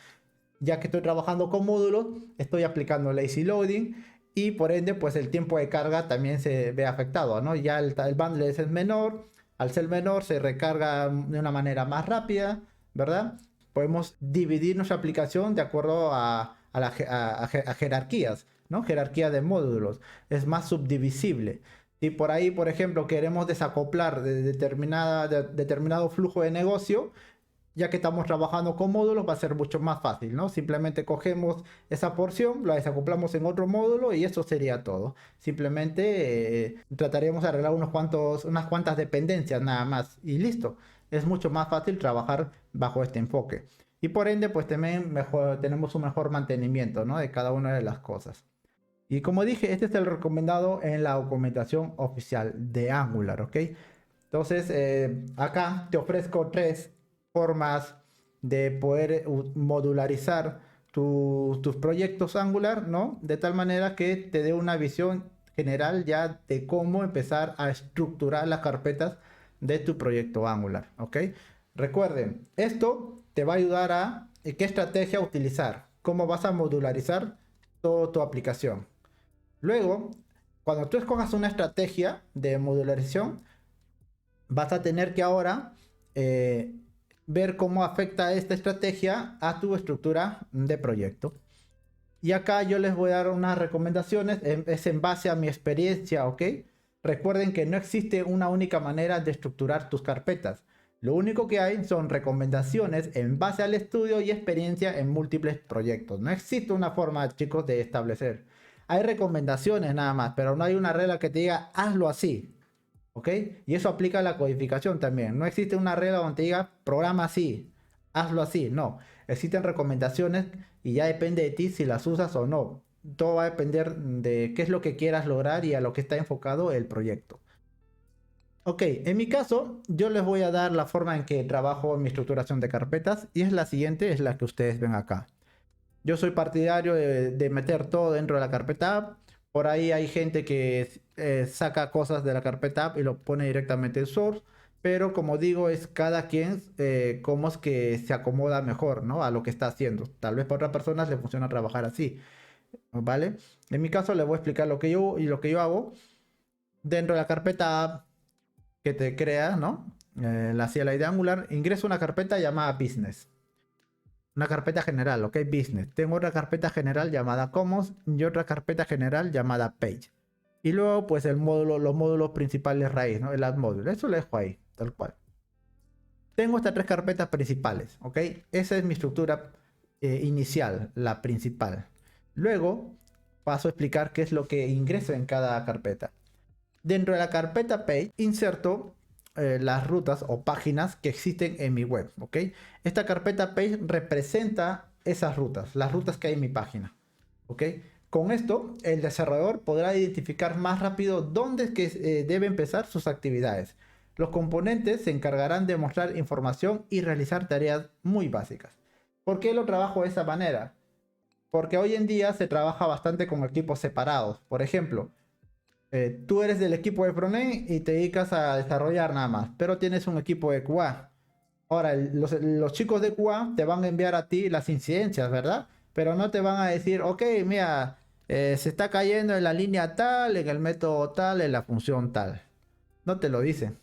Ya que estoy trabajando con módulos, estoy aplicando lazy loading y por ende pues el tiempo de carga también se ve afectado, ¿no? Ya el bundle es menor, al ser menor se recarga de una manera más rápida, ¿verdad? Podemos dividir nuestra aplicación de acuerdo a jerarquías, ¿no? Jerarquía de módulos, es más subdivisible. Si por ahí, por ejemplo, queremos desacoplar de determinado flujo de negocio, ya que estamos trabajando con módulos, va a ser mucho más fácil, ¿no? Simplemente cogemos esa porción, la desacoplamos en otro módulo y eso sería todo. Simplemente trataríamos de arreglar unas cuantas dependencias nada más y listo. Es mucho más fácil trabajar bajo este enfoque. Y por ende, pues también tenemos un mejor mantenimiento, ¿no? De cada una de las cosas. Y como dije, este es el recomendado en la documentación oficial de Angular, ¿ok? Entonces, acá te ofrezco tres formas de poder modularizar tus proyectos Angular, ¿no? De tal manera que te dé una visión general ya de cómo empezar a estructurar las carpetas de tu proyecto Angular, ¿ok? Recuerden, esto te va a ayudar a qué estrategia utilizar, cómo vas a modularizar toda tu aplicación. Luego, cuando tú escojas una estrategia de modularización, vas a tener que ahora ver cómo afecta esta estrategia a tu estructura de proyecto. Y acá yo les voy a dar unas recomendaciones, es en base a mi experiencia, ¿ok? Recuerden que no existe una única manera de estructurar tus carpetas. Lo único que hay son recomendaciones en base al estudio y experiencia en múltiples proyectos. No existe una forma, chicos, de establecer. Hay recomendaciones nada más, pero no hay una regla que te diga hazlo así. ¿Ok? Y eso aplica a la codificación también. No existe una regla donde te diga programa así, hazlo así. No. Existen recomendaciones y ya depende de ti si las usas o no. Todo va a depender de qué es lo que quieras lograr y a lo que está enfocado el proyecto. Ok, en mi caso, yo les voy a dar la forma en que trabajo en mi estructuración de carpetas y es la siguiente, es la que ustedes ven acá. Yo soy partidario de meter todo dentro de la carpeta app. Por ahí hay gente que saca cosas de la carpeta app y lo pone directamente en source. pero como digo, es cada quien cómo es que se acomoda mejor, ¿no? A lo que está haciendo. Tal vez para otras personas le funciona trabajar así, ¿vale? En mi caso les voy a explicar lo que yo hago dentro de la carpeta que te crea, ¿no? La CLI de Angular, ingreso una carpeta llamada Business. Una carpeta general, ¿ok? Business. Tengo otra carpeta general llamada Commons y otra carpeta general llamada Page. Y luego, pues, el módulo, los módulos principales raíz, ¿no? El add module. Eso lo dejo ahí, tal cual. Tengo estas tres carpetas principales, ¿ok? Esa es mi estructura inicial, la principal. Luego, paso a explicar qué es lo que ingreso en cada carpeta. Dentro de la carpeta Page, inserto las rutas o páginas que existen en mi web, ¿ok? Esta carpeta Page representa esas rutas, las rutas que hay en mi página, ¿ok? Con esto, el desarrollador podrá identificar más rápido dónde es que debe empezar sus actividades. Los componentes se encargarán de mostrar información y realizar tareas muy básicas. ¿Por qué lo trabajo de esa manera? Porque hoy en día se trabaja bastante con equipos separados. Por ejemplo, tú eres del equipo de frontend y te dedicas a desarrollar nada más, pero tienes un equipo de QA. Ahora, los chicos de QA te van a enviar a ti las incidencias, ¿verdad? Pero no te van a decir, ok, mira, se está cayendo en la línea tal, en el método tal, en la función tal. No te lo dicen.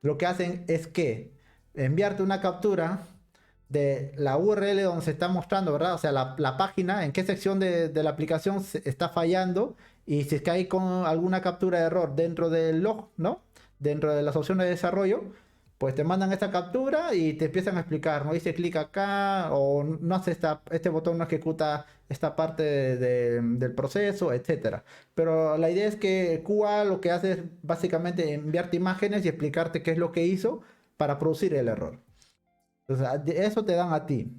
Lo que hacen es que enviarte una captura de la URL donde se está mostrando, ¿verdad? O sea, la página, en qué sección de la aplicación está fallando y si es que hay con alguna captura de error dentro del log, ¿no? Dentro de las opciones de desarrollo, pues te mandan esta captura y te empiezan a explicar, ¿no? Dice clic acá o no hace este botón no ejecuta esta parte del proceso, etcétera. Pero la idea es que QA lo que hace es básicamente enviarte imágenes y explicarte qué es lo que hizo para producir el error. O sea, eso te dan a ti.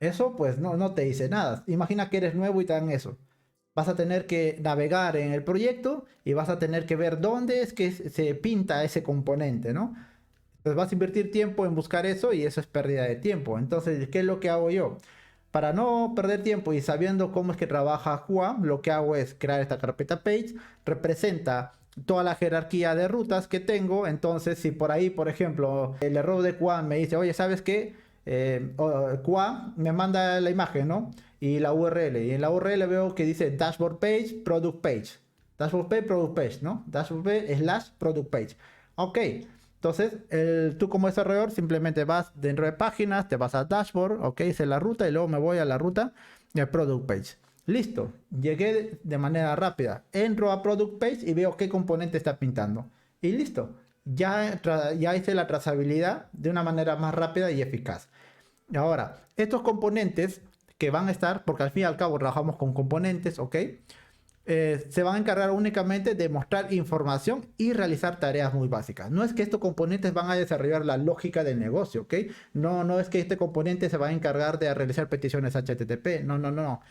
Eso pues no te dice nada. Imagina que eres nuevo y te dan eso. Vas a tener que navegar en el proyecto y vas a tener que ver dónde es que se pinta ese componente, ¿no? Entonces vas a invertir tiempo en buscar eso y eso es pérdida de tiempo. Entonces, ¿qué es lo que hago yo? Para no perder tiempo y sabiendo cómo es que trabaja QA, lo que hago es crear esta carpeta page, representa toda la jerarquía de rutas que tengo. Entonces, si por ahí, por ejemplo, el error de QA me dice, oye, ¿sabes qué? QA me manda la imagen, ¿no? Y la URL. Y en la URL veo que dice dashboard page, product page. Dashboard page, product page, ¿no? Dashboard page slash product page. Ok. Entonces, tú como desarrollador simplemente vas dentro de páginas, te vas a dashboard, ok, hice la ruta y luego me voy a la ruta de product page. Listo, llegué de manera rápida. Entro a product page y veo qué componente está pintando. Y listo, ya hice la trazabilidad de una manera más rápida y eficaz. Ahora, estos componentes que van a estar, porque al fin y al cabo trabajamos con componentes, ok, se van a encargar únicamente de mostrar información y realizar tareas muy básicas. No es que estos componentes van a desarrollar la lógica del negocio, ¿ok? No es que este componente se va a encargar de realizar peticiones HTTP. No.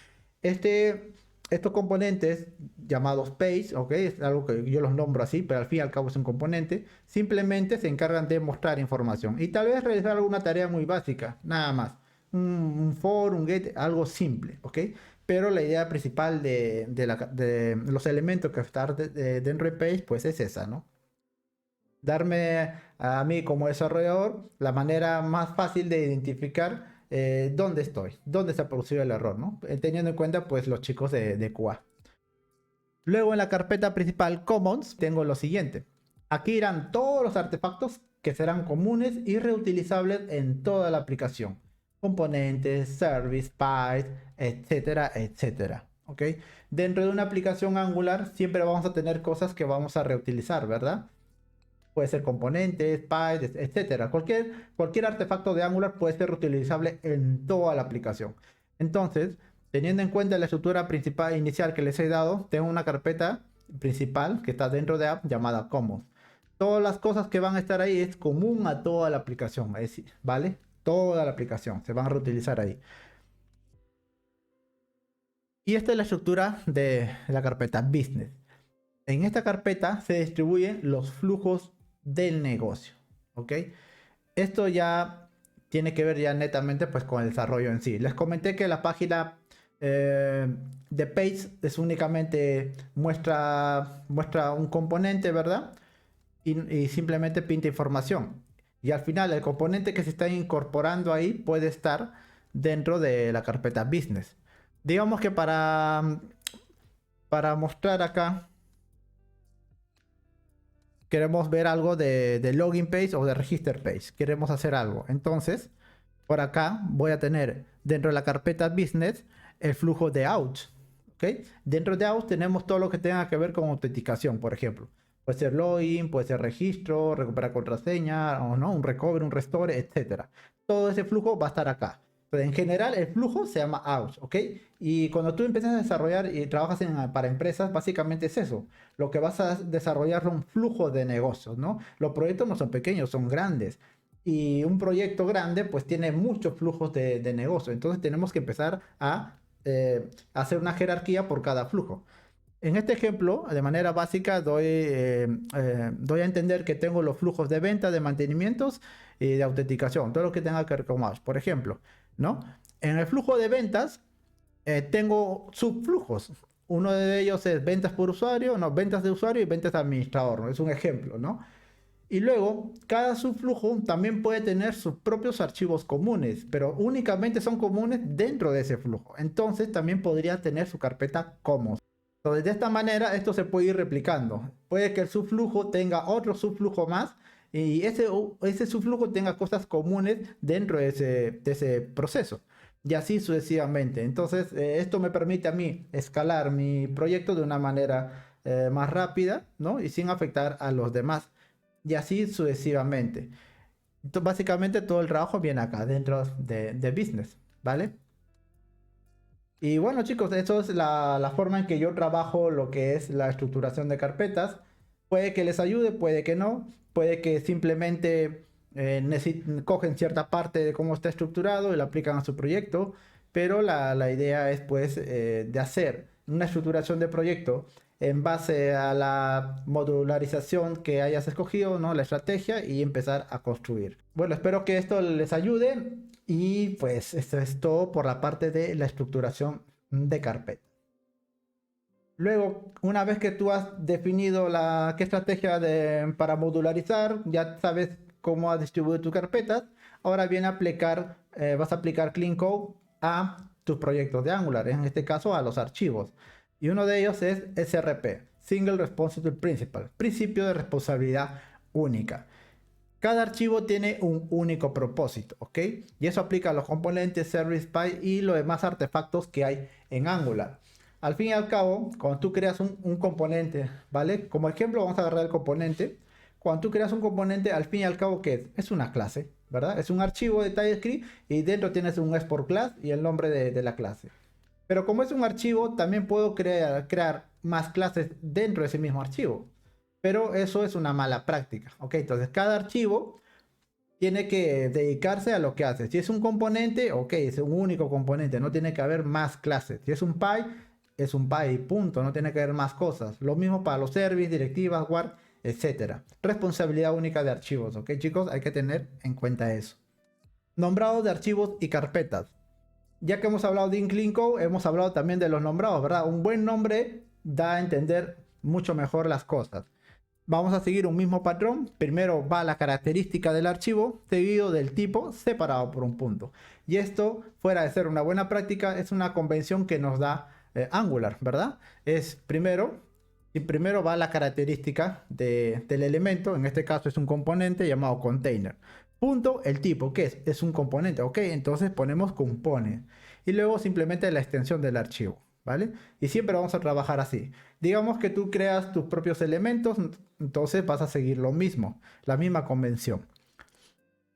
Estos componentes llamados page, ¿ok? Es algo que yo los nombro así, pero al fin y al cabo es un componente. Simplemente se encargan de mostrar información y tal vez realizar alguna tarea muy básica, nada más. Un for, un get, algo simple, ¿ok? Pero la idea principal de los elementos que están dentro de Page, pues es esa, ¿no? Darme a mí como desarrollador la manera más fácil de identificar dónde estoy, dónde se ha producido el error, ¿no? Teniendo en cuenta, pues, los chicos de QA. Luego en la carpeta principal Commons tengo lo siguiente. Aquí irán todos los artefactos que serán comunes y reutilizables en toda la aplicación. Componentes, service, pipes, etcétera, etcétera. ¿Ok? Dentro de una aplicación Angular siempre vamos a tener cosas que vamos a reutilizar, ¿verdad? Puede ser componentes, pipes, etcétera. Cualquier artefacto de Angular puede ser reutilizable en toda la aplicación. Entonces, teniendo en cuenta la estructura principal inicial que les he dado, tengo una carpeta principal que está dentro de app llamada Commons. Todas las cosas que van a estar ahí es común a toda la aplicación, ¿vale? Toda la aplicación se van a reutilizar ahí. Y esta es la estructura de la carpeta Business. En esta carpeta se distribuyen los flujos del negocio, ¿ok? Esto ya tiene que ver ya netamente pues con el desarrollo en sí. Les comenté que la página de Page es únicamente muestra un componente, ¿verdad? y simplemente pinta información. Y al final el componente que se está incorporando ahí puede estar dentro de la carpeta business. Digamos que para mostrar acá, queremos ver algo de login page o de register page. Queremos hacer algo. Entonces, por acá voy a tener dentro de la carpeta business el flujo de out. ¿Ok? Dentro de out tenemos todo lo que tenga que ver con autenticación, por ejemplo. Puede ser login, puede ser registro, recuperar contraseña, o no, un recovery, un restore, etcétera. Todo ese flujo va a estar acá. Pero en general el flujo se llama out, ¿ok? Y cuando tú empiezas a desarrollar y trabajas para empresas, básicamente es eso. Lo que vas a desarrollar es un flujo de negocios, ¿no? Los proyectos no son pequeños, son grandes. Y un proyecto grande pues tiene muchos flujos de negocio. Entonces tenemos que empezar a hacer una jerarquía por cada flujo. En este ejemplo, de manera básica, doy a entender que tengo los flujos de venta, de mantenimientos y de autenticación, todo lo que tenga que ver con mouse, por ejemplo, ¿no? En el flujo de ventas tengo subflujos. Uno de ellos es ventas por usuario, no, ventas de usuario y ventas de administrador, ¿no? Es un ejemplo, ¿no? Y luego, cada subflujo también puede tener sus propios archivos comunes, pero únicamente son comunes dentro de ese flujo. Entonces, también podría tener su carpeta commons. Entonces, de esta manera, esto se puede ir replicando. Puede que el subflujo tenga otro subflujo más y ese subflujo tenga cosas comunes dentro de ese proceso. Y así sucesivamente. Entonces, esto me permite a mí escalar mi proyecto de una manera más rápida, ¿no? Y sin afectar a los demás. Y así sucesivamente. Entonces, básicamente todo el trabajo viene acá, dentro de business, ¿vale? Y bueno, chicos, eso es la forma en que yo trabajo lo que es la estructuración de carpetas. Puede que les ayude, puede que no. Puede que simplemente cogen cierta parte de cómo está estructurado y lo aplican a su proyecto. Pero la idea es, pues, de hacer una estructuración de proyecto en base a la modularización que hayas escogido, ¿no? La estrategia y empezar a construir. Bueno, espero que esto les ayude y pues esto es todo por la parte de la estructuración de carpeta. Luego, una vez que tú has definido qué estrategia para modularizar, ya sabes cómo distribuir tus carpetas, ahora viene a aplicar, vas a aplicar Clean Code a tus proyectos de Angular, en este caso a los archivos. Y uno de ellos es SRP, Single Responsible Principle, principio de responsabilidad única. Cada archivo tiene un único propósito, ¿ok? Y eso aplica a los componentes, Service Py y los demás artefactos que hay en Angular. Al fin y al cabo, cuando tú creas un componente, ¿vale? Como ejemplo, vamos a agarrar el componente. Cuando tú creas un componente, al fin y al cabo, ¿qué es? Es una clase, ¿verdad? Es un archivo de TypeScript y dentro tienes un export class y el nombre de la clase. Pero como es un archivo, también puedo crear más clases dentro de ese mismo archivo. Pero eso es una mala práctica, ¿ok? Entonces cada archivo tiene que dedicarse a lo que hace. Si es un componente, ok, es un único componente, no tiene que haber más clases. Si es un Py, punto, no tiene que haber más cosas. Lo mismo para los services, directivas, guard, etcétera. Responsabilidad única de archivos, ¿ok, chicos? Hay que tener en cuenta eso. Nombrado de archivos y carpetas. Ya que hemos hablado de Inclinco, hemos hablado también de los nombrados, ¿verdad? Un buen nombre da a entender mucho mejor las cosas. Vamos a seguir un mismo patrón. Primero va la característica del archivo, seguido del tipo, separado por un punto. Y esto, fuera de ser una buena práctica, es una convención que nos da Angular, ¿verdad? Es primero, y primero va la característica del elemento, en este caso es un componente llamado container. Punto, el tipo, ¿qué es? Es un componente, ok, entonces ponemos compone. Y luego simplemente la extensión del archivo, ¿vale? Y siempre vamos a trabajar así. Digamos que tú creas tus propios elementos, entonces vas a seguir lo mismo, la misma convención.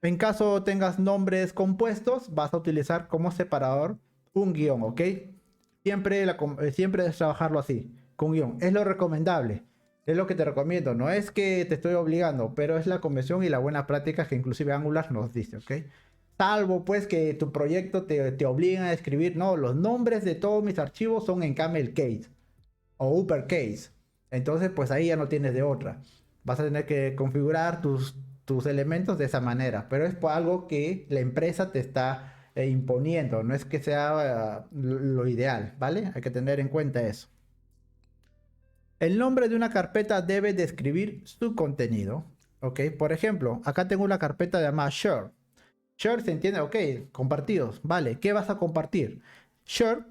En caso tengas nombres compuestos, vas a utilizar como separador un guión, ¿ok? Siempre debes trabajarlo así, con guión. Es lo recomendable, es lo que te recomiendo. No es que te estoy obligando, pero es la convención y la buena práctica que inclusive Angular nos dice, ¿ok? Salvo pues que tu proyecto te obliguen a escribir, no, los nombres de todos mis archivos son en camel case o uppercase. Entonces pues ahí ya no tienes de otra. Vas a tener que configurar tus elementos de esa manera. Pero es por algo que la empresa te está imponiendo. No es que sea lo ideal, ¿vale? Hay que tener en cuenta eso. El nombre de una carpeta debe describir su contenido. Ok, por ejemplo, acá tengo una carpeta llamada share. Share se entiende, ok, compartidos. Vale, ¿qué vas a compartir? Share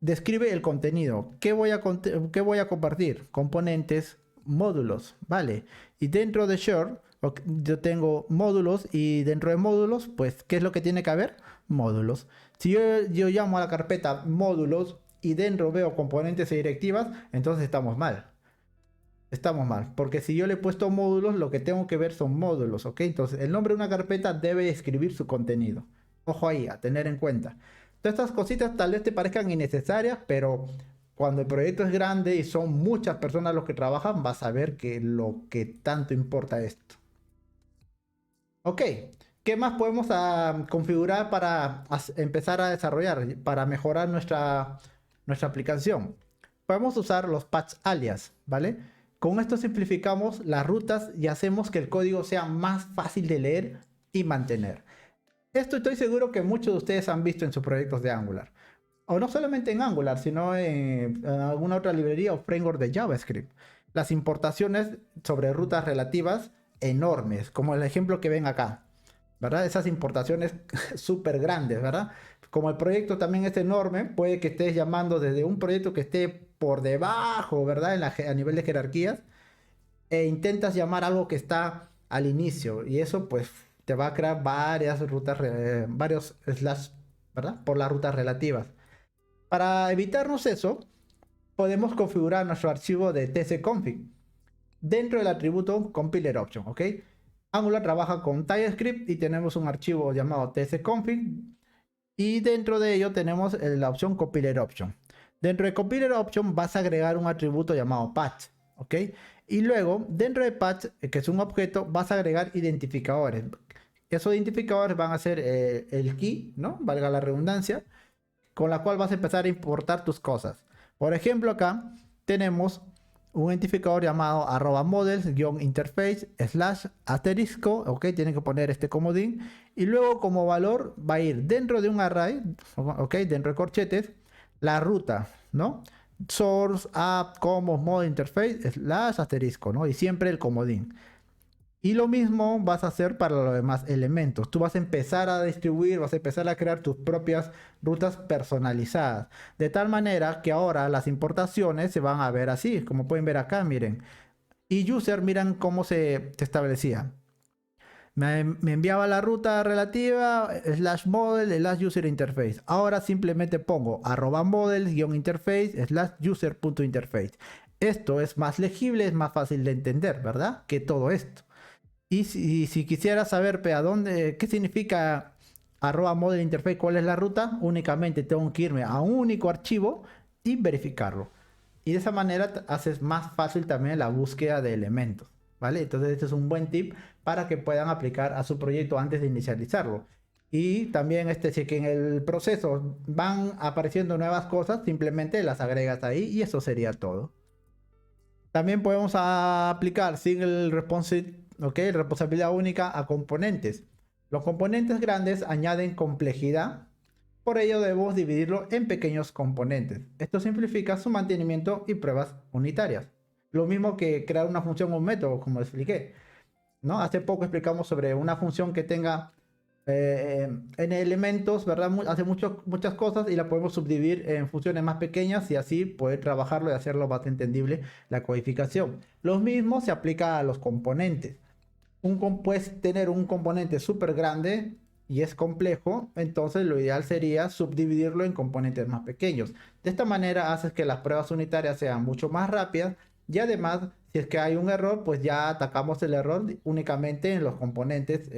describe el contenido. ¿Qué voy a compartir? Componentes, módulos, ¿vale? Y dentro de Share, yo tengo módulos y dentro de módulos, pues, ¿qué es lo que tiene que haber? Módulos. Si yo llamo a la carpeta módulos y dentro veo componentes y directivas, entonces estamos mal. Estamos mal, porque si yo le he puesto módulos, lo que tengo que ver son módulos, ¿ok? Entonces, el nombre de una carpeta debe escribir su contenido. Ojo ahí, a tener en cuenta. Todas estas cositas tal vez te parezcan innecesarias, pero cuando el proyecto es grande y son muchas personas los que trabajan, vas a ver que lo que tanto importa esto. Ok, ¿qué más podemos configurar para empezar a desarrollar, para mejorar nuestra aplicación? Podemos usar los patch alias, ¿vale? Con esto simplificamos las rutas y hacemos que el código sea más fácil de leer y mantener. Esto estoy seguro que muchos de ustedes han visto en sus proyectos de Angular. O no solamente en Angular, sino en alguna otra librería o framework de JavaScript. Las importaciones sobre rutas relativas enormes, como el ejemplo que ven acá, ¿verdad? Esas importaciones súper grandes, ¿verdad? Como el proyecto también es enorme, puede que estés llamando desde un proyecto que esté por debajo, ¿verdad? A nivel de jerarquías, e intentas llamar algo que está al inicio, y eso pues te va a crear varias rutas, varios slash, ¿verdad? Por las rutas relativas. Para evitarnos eso, podemos configurar nuestro archivo de tcconfig dentro del atributo compiler option, ¿ok? Angular trabaja con TypeScript y tenemos un archivo llamado tcconfig y dentro de ello tenemos la opción compiler option. Dentro de compiler option vas a agregar un atributo llamado patch, ¿ok? Y luego dentro de patch, que es un objeto, vas a agregar identificadores. Esos identificadores van a ser el key, ¿no? Valga la redundancia, con la cual vas a empezar a importar tus cosas. Por ejemplo, acá tenemos un identificador llamado @models-interface /asterisco, ok, tienen que poner este comodín, y luego como valor va a ir dentro de un array, ok, dentro de corchetes, la ruta, ¿no? Source, app, como, model interface, /asterisco, ¿no? Y siempre el comodín. Y lo mismo vas a hacer para los demás elementos. Tú vas a empezar a distribuir, vas a empezar a crear tus propias rutas personalizadas. De tal manera que ahora las importaciones se van a ver así, como pueden ver acá, miren. Y user, miran cómo se establecía. Me enviaba la ruta relativa, /model, /user interface. Ahora simplemente pongo @model-interface, /user.interface. Esto es más legible, es más fácil de entender, ¿verdad? Que todo esto. Y si quisiera saber a dónde, qué significa @model interface, cuál es la ruta, únicamente tengo que irme a un único archivo y verificarlo. Y de esa manera haces más fácil también la búsqueda de elementos, ¿vale? Entonces este es un buen tip para que puedan aplicar a su proyecto antes de inicializarlo. Y también si que en el proceso van apareciendo nuevas cosas, simplemente las agregas ahí y eso sería todo. También podemos aplicar single responsive, ¿ok? Responsabilidad única a componentes. Los componentes grandes añaden complejidad, por ello debemos dividirlo en pequeños componentes. Esto simplifica su mantenimiento y pruebas unitarias. Lo mismo que crear una función o un método, como expliqué, ¿no? Hace poco explicamos sobre una función que tenga en elementos, ¿verdad? Hace muchas cosas y la podemos subdividir en funciones más pequeñas y así poder trabajarlo y hacerlo más entendible la codificación. Lo mismo se aplica a los componentes. Puedes tener un componente súper grande y es complejo, entonces lo ideal sería subdividirlo en componentes más pequeños. De esta manera haces que las pruebas unitarias sean mucho más rápidas y además, si es que hay un error, pues ya atacamos el error únicamente en los componentes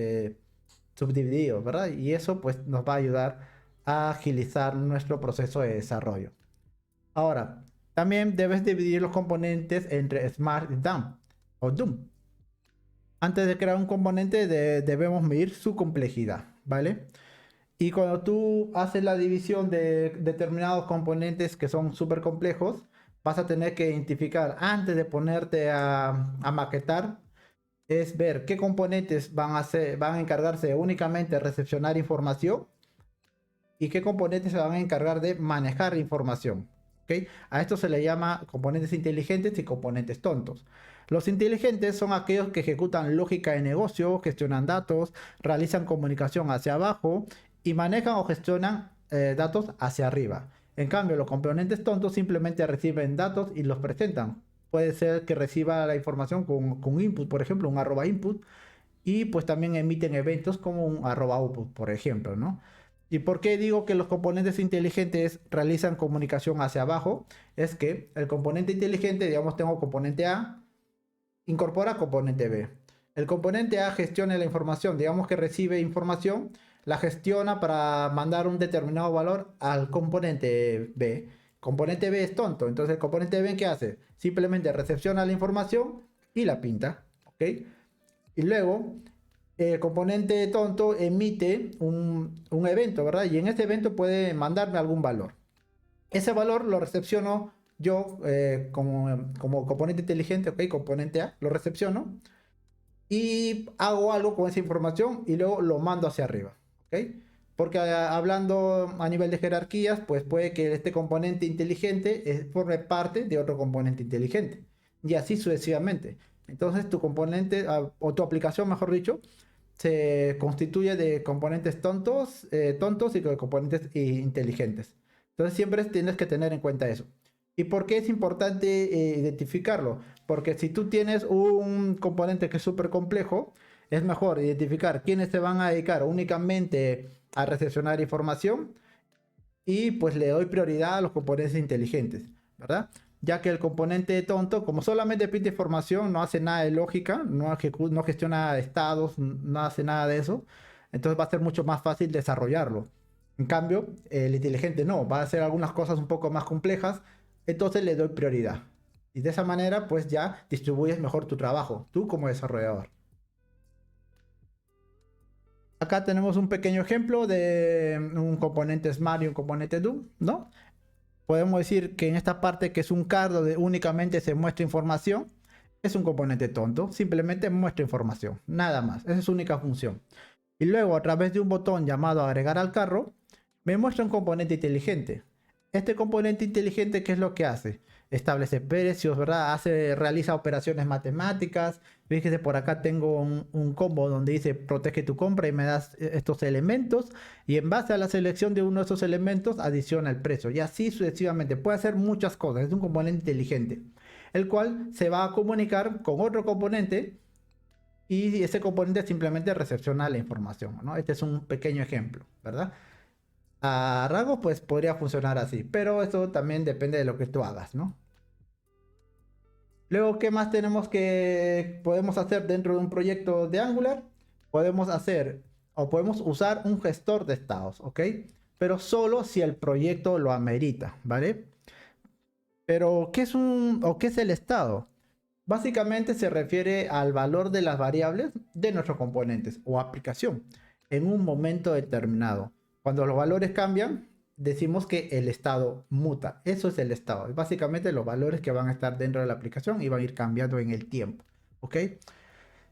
subdivididos, ¿verdad? Y eso pues nos va a ayudar a agilizar nuestro proceso de desarrollo. Ahora, también debes dividir los componentes entre Smart y Dump o Doom. Antes de crear un componente debemos medir su complejidad, ¿vale? Y cuando tú haces la división de determinados componentes que son súper complejos, vas a tener que identificar antes de ponerte a maquetar, es ver qué componentes van a encargarse únicamente de recepcionar información y qué componentes se van a encargar de manejar información. ¿ok? A esto se le llama componentes inteligentes y componentes tontos. Los inteligentes son aquellos que ejecutan lógica de negocio, gestionan datos, realizan comunicación hacia abajo y manejan o gestionan datos hacia arriba. En cambio, los componentes tontos simplemente reciben datos y los presentan. Puede ser que reciba la información con input, por ejemplo, un arroba input, y pues también emiten eventos como un arroba output, por ejemplo, ¿no? ¿Y por qué digo que los componentes inteligentes realizan comunicación hacia abajo? Es que el componente inteligente, digamos, tengo componente A, incorpora componente B. El componente A gestiona la información, digamos que recibe información, la gestiona para mandar un determinado valor al componente B. Componente B es tonto, entonces el componente B, ¿qué hace? Simplemente recepciona la información y la pinta, ¿ok? Y luego el componente tonto emite un evento, ¿verdad? Y en ese evento puede mandarme algún valor. Ese valor lo recepciono yo como componente inteligente, ¿ok? Componente A, lo recepciono y hago algo con esa información y luego lo mando hacia arriba, ¿ok? Porque hablando a nivel de jerarquías, pues puede que este componente inteligente forme parte de otro componente inteligente y así sucesivamente. Entonces tu componente o tu aplicación, mejor dicho, se constituye de componentes tontos y de componentes inteligentes. Entonces siempre tienes que tener en cuenta eso. ¿Y por qué es importante identificarlo? Porque si tú tienes un componente que es súper complejo, es mejor identificar quiénes se van a dedicar únicamente a recepcionar información y pues le doy prioridad a los componentes inteligentes, ¿verdad? Ya que el componente tonto, como solamente pide información, no hace nada de lógica, no gestiona estados, no hace nada de eso, entonces va a ser mucho más fácil desarrollarlo. En cambio, el inteligente no, va a hacer algunas cosas un poco más complejas, entonces le doy prioridad. Y de esa manera, pues ya distribuyes mejor tu trabajo, tú como desarrollador. Acá tenemos un pequeño ejemplo de un componente Smart y un componente Do, ¿no? Podemos decir que en esta parte que es un card donde únicamente se muestra información, es un componente tonto, simplemente muestra información, nada más, esa es su única función. Y luego a través de un botón llamado agregar al carro, me muestra un componente inteligente. Este componente inteligente, ¿qué es lo que hace? Establece precios, ¿verdad? Realiza operaciones matemáticas. Fíjese, por acá tengo un combo donde dice protege tu compra y me das estos elementos. Y en base a la selección de uno de esos elementos, adiciona el precio. Y así sucesivamente. Puede hacer muchas cosas. Es un componente inteligente. El cual se va a comunicar con otro componente. Y ese componente simplemente recepciona la información, ¿no? Este es un pequeño ejemplo, ¿verdad? A rasgos, pues podría funcionar así, pero eso también depende de lo que tú hagas, ¿no? Luego, ¿qué más podemos hacer dentro de un proyecto de Angular? Podemos hacer o podemos usar un gestor de estados, ¿ok? Pero solo si el proyecto lo amerita, ¿vale? Pero, ¿qué es qué es el estado? Básicamente se refiere al valor de las variables de nuestros componentes o aplicación en un momento determinado. Cuando los valores cambian, decimos que el estado muta. Eso es el estado. Es básicamente los valores que van a estar dentro de la aplicación y van a ir cambiando en el tiempo. ¿Ok?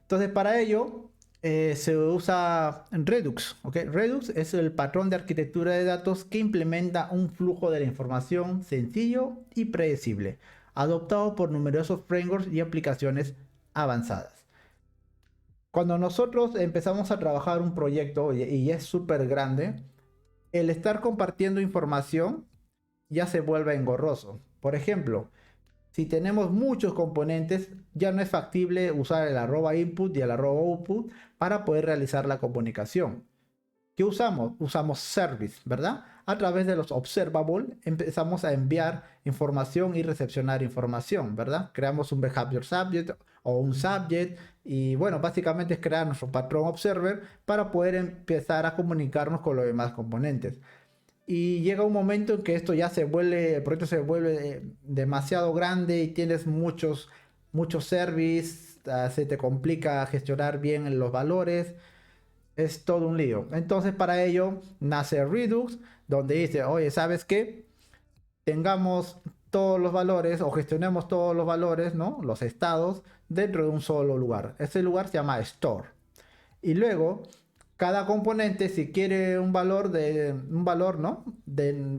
Entonces, para ello se usa Redux. ¿Ok? Redux es el patrón de arquitectura de datos que implementa un flujo de la información sencillo y predecible, adoptado por numerosos frameworks y aplicaciones avanzadas. Cuando nosotros empezamos a trabajar un proyecto y es súper grande, el estar compartiendo información ya se vuelve engorroso. Por ejemplo, si tenemos muchos componentes, ya no es factible usar el arroba input y el arroba output para poder realizar la comunicación. ¿Qué usamos? Usamos service, ¿verdad? A través de los observable empezamos a enviar información y recepcionar información, ¿verdad? Creamos un behavior subject o un subject y bueno, básicamente es crear nuestro patrón observer para poder empezar a comunicarnos con los demás componentes. Y llega un momento en que esto ya el proyecto se vuelve demasiado grande y tienes muchos service, se te complica gestionar bien los valores, es todo un lío. Entonces para ello nace Redux, donde dice, oye, ¿sabes qué? Tengamos todos los valores o gestionemos todos los valores, ¿no? Los estados dentro de un solo lugar. Ese lugar se llama Store. Y luego cada componente, si quiere un valor, ¿no?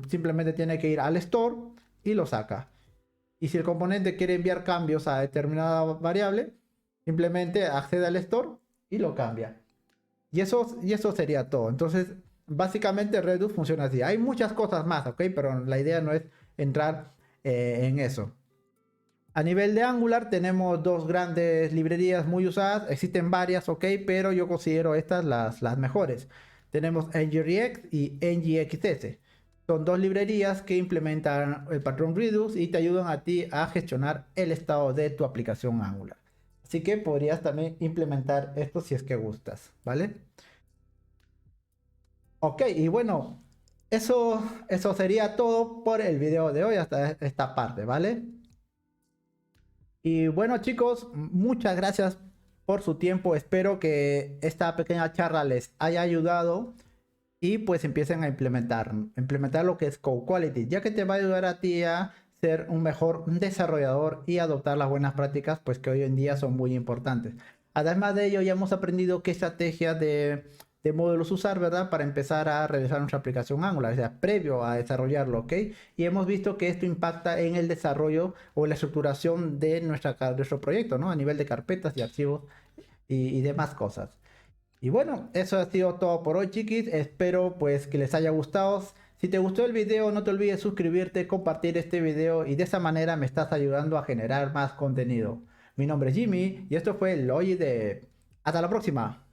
Simplemente tiene que ir al store, y lo saca. Y si el componente quiere enviar cambios a determinada variable, simplemente accede al store y lo cambia. Y eso sería todo. Entonces, básicamente Redux funciona así. Hay muchas cosas más, ¿ok? Pero la idea no es entrar en eso. A nivel de Angular tenemos dos grandes librerías muy usadas. Existen varias, ¿ok? Pero yo considero estas las mejores. Tenemos NGRX y NGXS. Son dos librerías que implementan el patrón Redux y te ayudan a ti a gestionar el estado de tu aplicación Angular. Así que podrías también implementar esto si es que gustas, ¿vale? Ok, y bueno, eso sería todo por el video de hoy hasta esta parte, ¿vale? Y bueno chicos, muchas gracias por su tiempo. Espero que esta pequeña charla les haya ayudado y pues empiecen a implementar lo que es Code Quality, ya que te va a ayudar a ti a ser un mejor desarrollador y adoptar las buenas prácticas, pues que hoy en día son muy importantes. Además de ello, ya hemos aprendido qué estrategia de módulos usar, ¿verdad? Para empezar a realizar nuestra aplicación Angular, o sea, previo a desarrollarlo, ¿ok? Y hemos visto que esto impacta en el desarrollo o la estructuración de nuestro proyecto, ¿no? A nivel de carpetas y archivos y demás cosas. Y bueno, eso ha sido todo por hoy, chiquis. Espero pues que les haya gustado. Si te gustó el video, no te olvides suscribirte, compartir este video y de esa manera me estás ayudando a generar más contenido. Mi nombre es Jimmy y esto fue el Hoy de... Hasta la próxima.